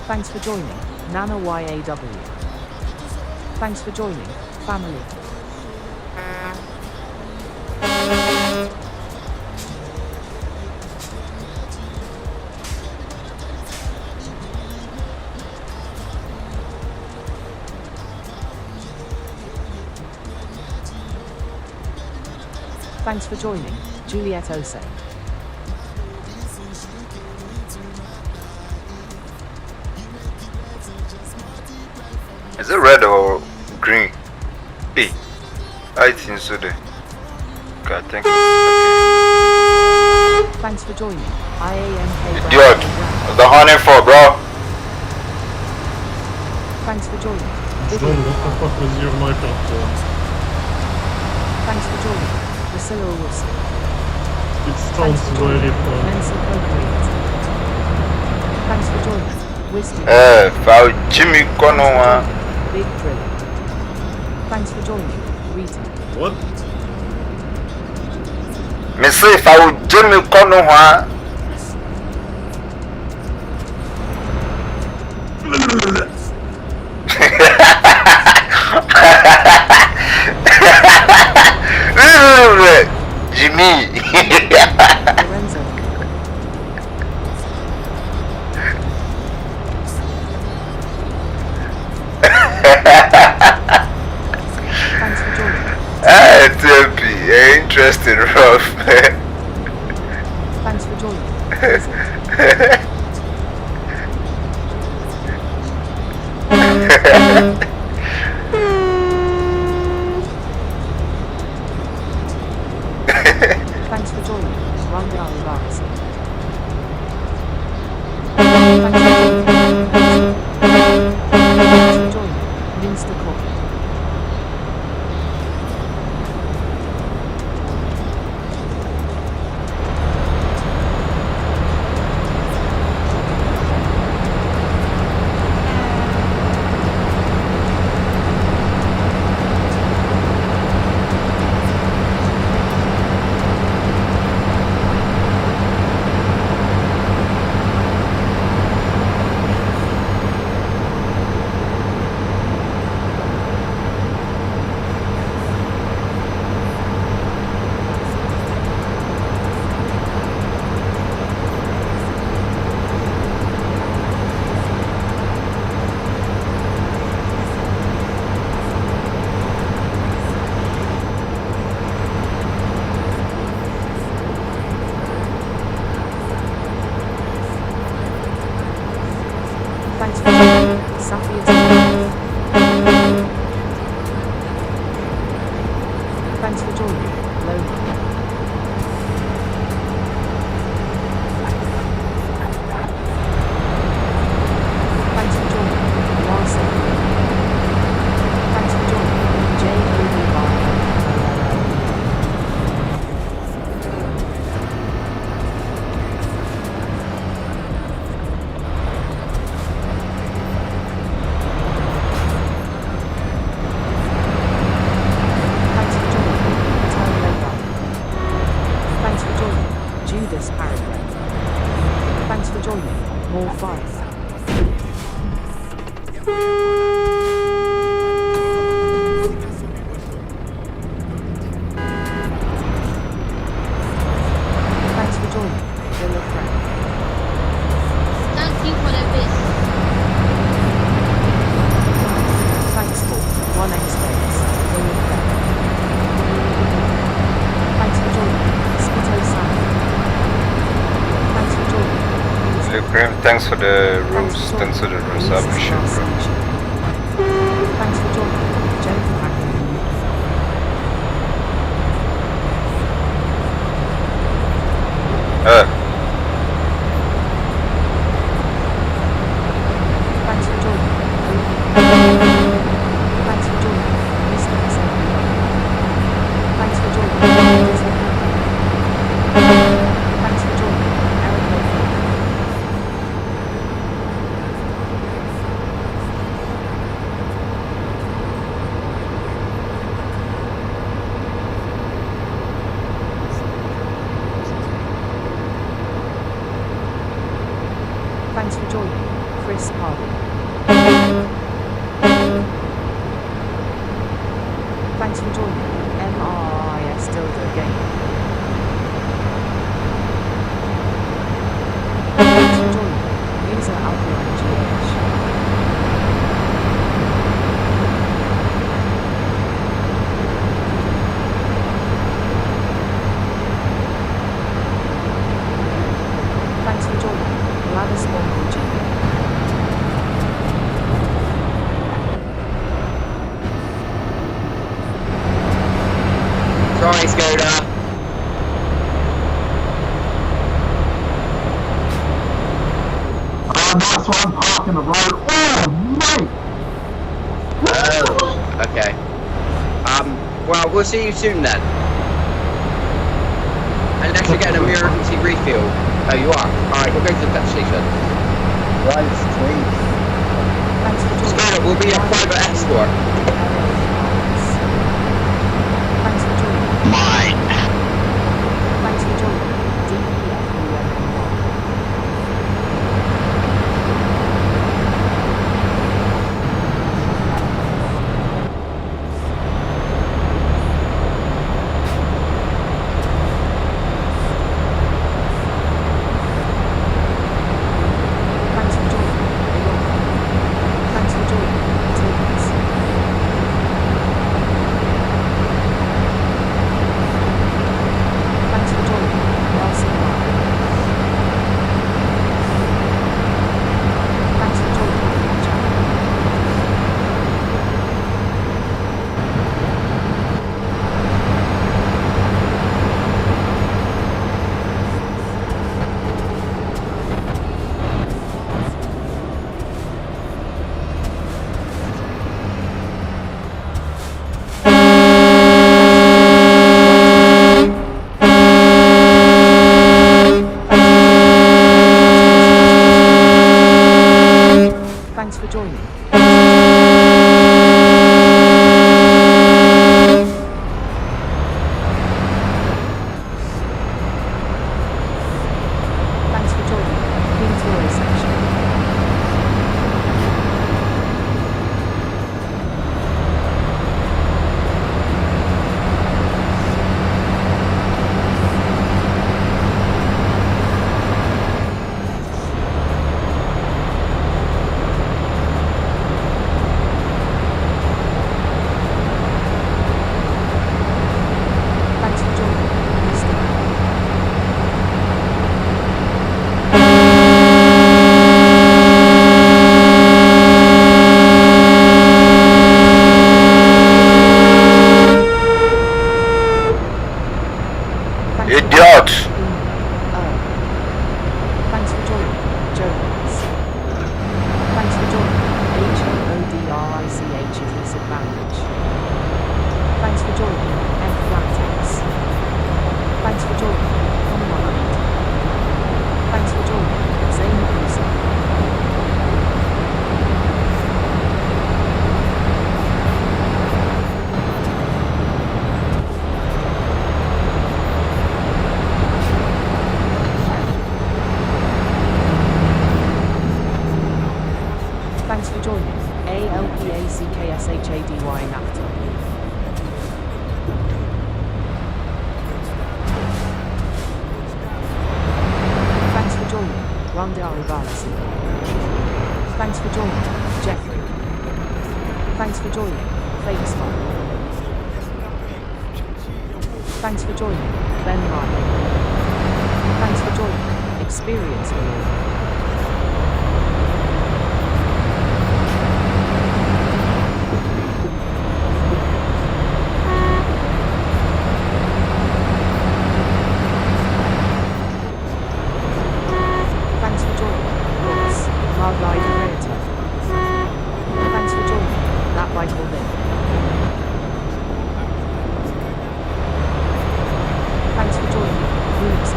Thanks for joining. Nana YAW. Thanks for joining. Family. Thanks for joining, Juliet Ose. Is it red or green? Hey, I think so. There. Okay, thank you. Okay. Thanks for joining, IAMK. Idiot. What's the honey for, bro? Thanks for joining. John, what the fuck was your mic up for? Thanks for joining, Priscilla Wilson. It sounds very fun. Mensa Procreate. Thanks for joining, Whiskey. Foul Jimmy Konoa. Big Drill. Thanks for joining, Rita. What? Me say foul Jimmy Konoa. Jimmy. Lorenzo. Thanks for joining. TMP, interesting, rough. Thanks for joining. Thanks for joining, Ranga Rivas. Thanks for joining, Minster Coffee. Thanks for joining, Safia. Thanks for joining, Logan. Thanks for joining, Larson. Thanks for joining, J.O.B. Judas Paragraph. Thanks for joining, More Fire. Thanks for joining, Villa Frank. Thank you for the best. Thanks for 1x space, Villa Frank. Thanks for joining, Spito Sam. Thanks for joining. Grim, thanks for the rooms. Thanks for the rooms. I appreciate it, bro. Thanks for joining, Jennifer Hackman. Thanks for joining. Thanks for joining, Mr. SLP. Thanks for joining, Thanks for joining, Eric Murphy. Thanks for joining, Chris Harvey. Thanks for joining, MRIS Dildo Game. Thanks for joining, user Alkaline GH. Sorry, Skoda. That's what I'm talking about. Oh, mate! Oh, okay. Well, we'll see you soon then. Unless you're getting an emergency refuel. Oh, you are? Alright, we'll go to the pet station. Thanks for joining. Skoda, we'll be a private escort. Thanks for joining. Mine. Thanks for joining. DEFUMY. Thanks for joining. Thanks for joining. Tickets. Thanks for joining. Nelson Mark. Thanks for joining. Jack. Thanks for joining. Thanks for joining. Queen's Royal section. Thanks for joining. Mr. Thanks for Idiot! Thanks for joining. Jones. Thanks for joining. HOODRICH is disadvantage. Thanks for joining. F Latex. Thanks for joining. Unwind. Thanks for joining. Zane Musa. Thanks for joining. ALPACKSHADY NAFTA. Thanks for joining. Ronda Rivalisi. Thanks for joining. Jeffrey. Thanks for joining. Fake Spot. Thanks for joining. Ben Ryan. Thanks for joining. Experience Award. Thanks for joining. Ross. Wild Rider Creator. Thanks for joining. That bike will live. Thanks for joining. Rubes.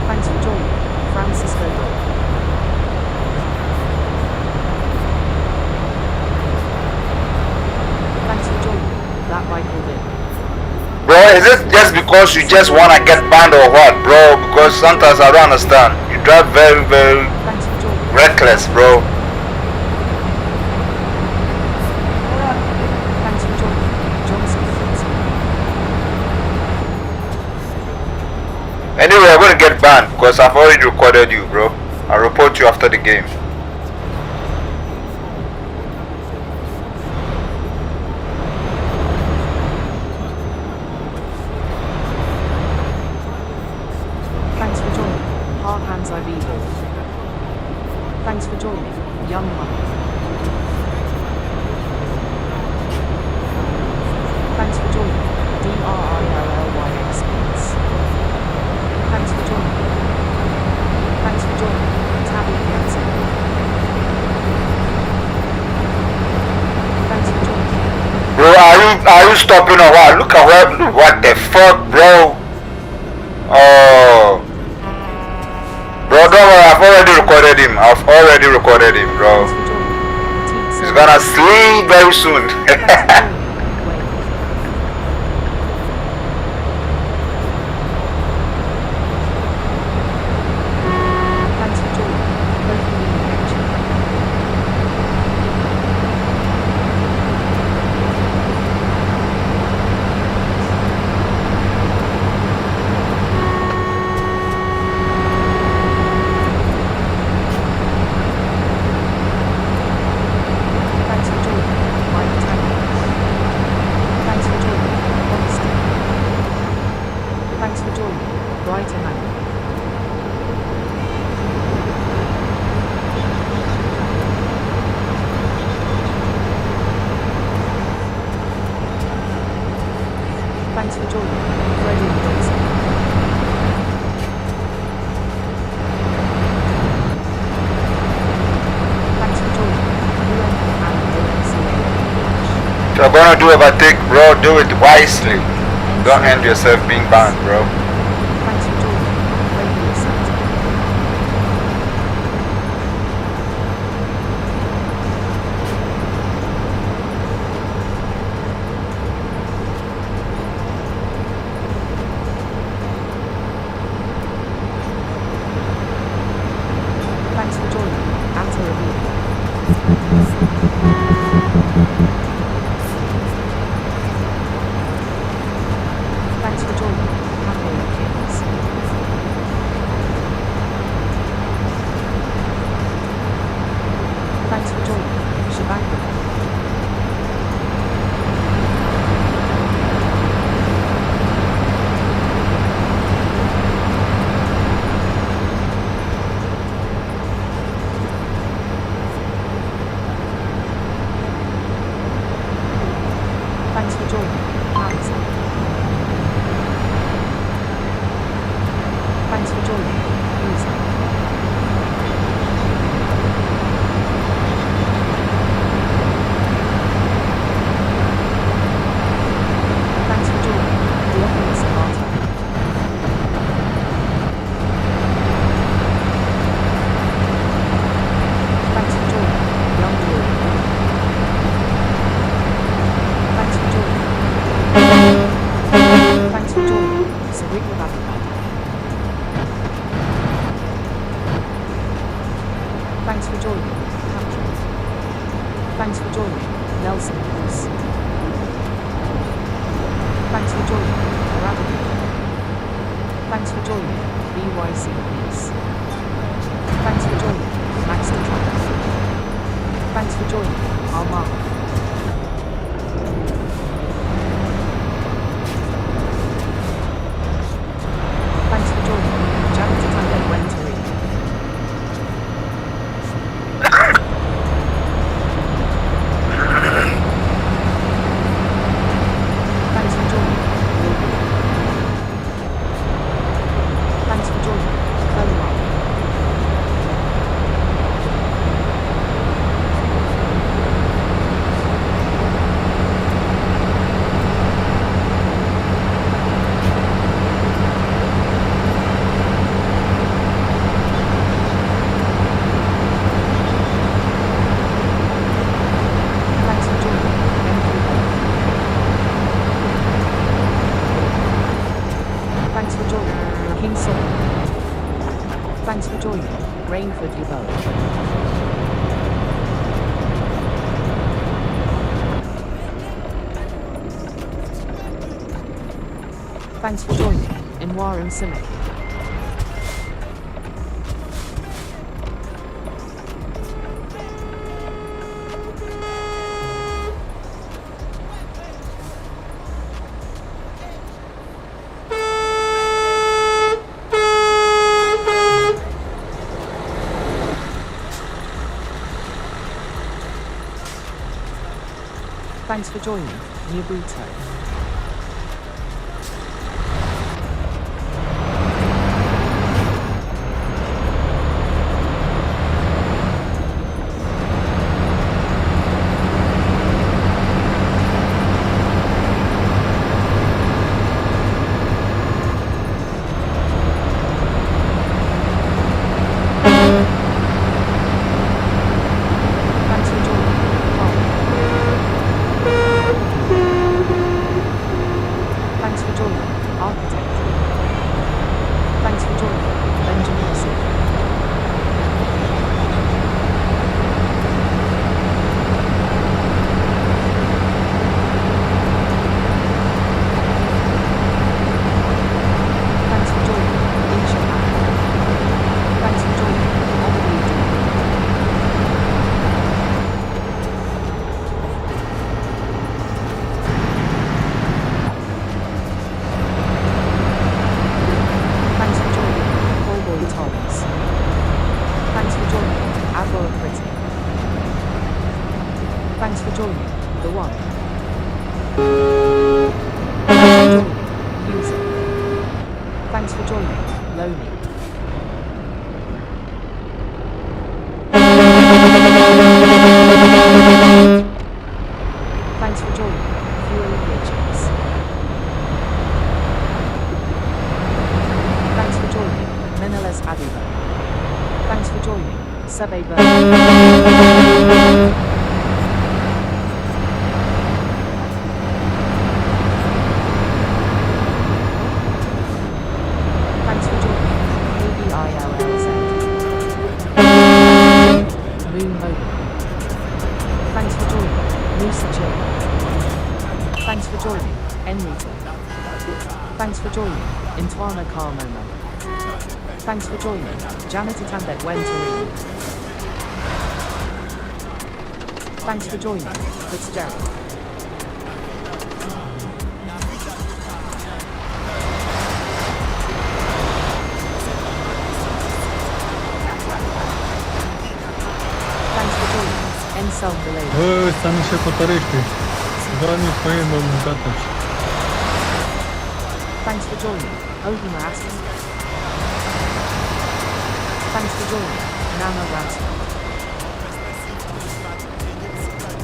Thanks for joining. Francisco Dole. Thanks for joining. That bike will live. Bro, is it just because you just wanna get banned or what, bro? Because sometimes I don't understand. You drive very, very Thanks for joining. reckless, bro. Thanks for joining. Johnson Fitzgerald. Anyway, I'm gonna get banned because I've already recorded you, bro. I'll report you after the game. Thanks for joining. IV Ball. Thanks for joining, Young Money. Thanks for joining, DRILLYX Beats. Thanks for joining. Thanks for joining, Tabby Piazza. Thanks for joining. Bro, are you stopping or what? Look at what the fuck, bro? Oh, bro, don't worry. I've already recorded him, bro. Thanks for joining, He's gonna sleep very soon. Thanks for joining, hopefully in action. Thanks for joining, Mike Taggart. Thanks for joining, Honesty. Thanks for joining, Bright Emmanuel. Thanks for joining, Freddie Dodson. Thanks for joining, UN and OMCA. If you're gonna do overtake, bro, do it wisely. Don't end yourself being banned, bro. Thanks for joining, Radio Santa. Thanks for joining, Anta Rabia. Thanks for joining, Happy Kings. Thanks for joining, Shabanga. Thanks for joining, Hamza. Thanks for joining, User. Thanks for joining, Diophilis Carter. Thanks for joining, Young Blue. Thanks for joining. Thanks for joining, Sarika Babaka. Thanks for joining, Patrick. Thanks for joining, Nelson Bruce. Thanks for joining, Radical. Thanks for joining, BYC Peace. Thanks for joining, Max Travis. Thanks for joining, Armada. Thanks for joining, Jagata Tango Wentari. Thanks for joining, Wilbur. Thanks for joining, Colorado. Thanks for joining, MQL. Thanks for joining, King Solomon. Thanks for joining, Rainford Yabo. Thanks for joining, Inwar and Simic. Thanks for joining, Nyabuto. Thanks for joining, Paul. Thanks for joining, Architect. Thanks for joining, Benjamin C. Thanks for joining, Insha. Thanks for joining, Oliver D. Thanks for joining, Cowboy Thomas. Thanks for joining, Agora Pretty. Thanks for joining, The One. Thanks for joining, User. Thanks for joining, Loney. Thanks for joining, Fury Hitchens. Thanks for joining, Menelas Adiba. Thanks for joining, Sebe Thanks for joining, KBILLZ. Moon Mobile. Thanks for joining, Musa Chill. Thanks for joining, Enrita. Thanks for joining, Intwana Carmona. Thanks for joining, Janitor Tambet Wentorini. Thanks for joining, Fitzgerald. Thanks for joining, Ensel Delaney. Stanie się po taryfy. Zanim pojedą gadać. Thanks for joining, Open Aston. Thanks for joining, Nana Ransom.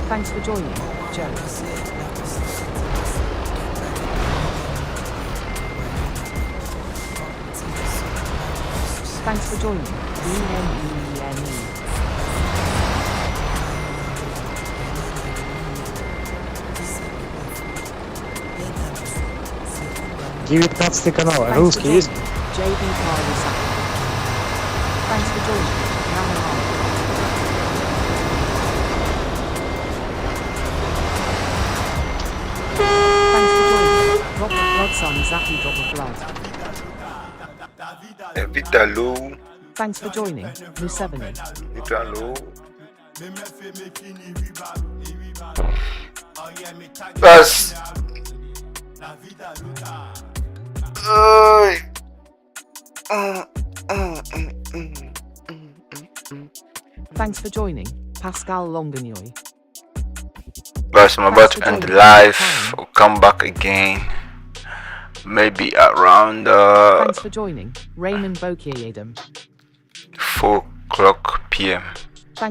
Thanks for joining, Joe. Thanks for joining, DNEENE. 19 канал, русский есть? JB Parvisaki. Thanks for joining, Namaha. Thanks for joining, Drop of Blood Son Zaki Drop of Blood. Vitalo. Thanks for joining, Museveni. Vitalo. That's. Thanks for joining, Pascal Longanoy. Guys, I'm about to end the live. We'll come back again. Maybe around Thanks for joining, Raymond Bokiedem. 4 o'clock p.m.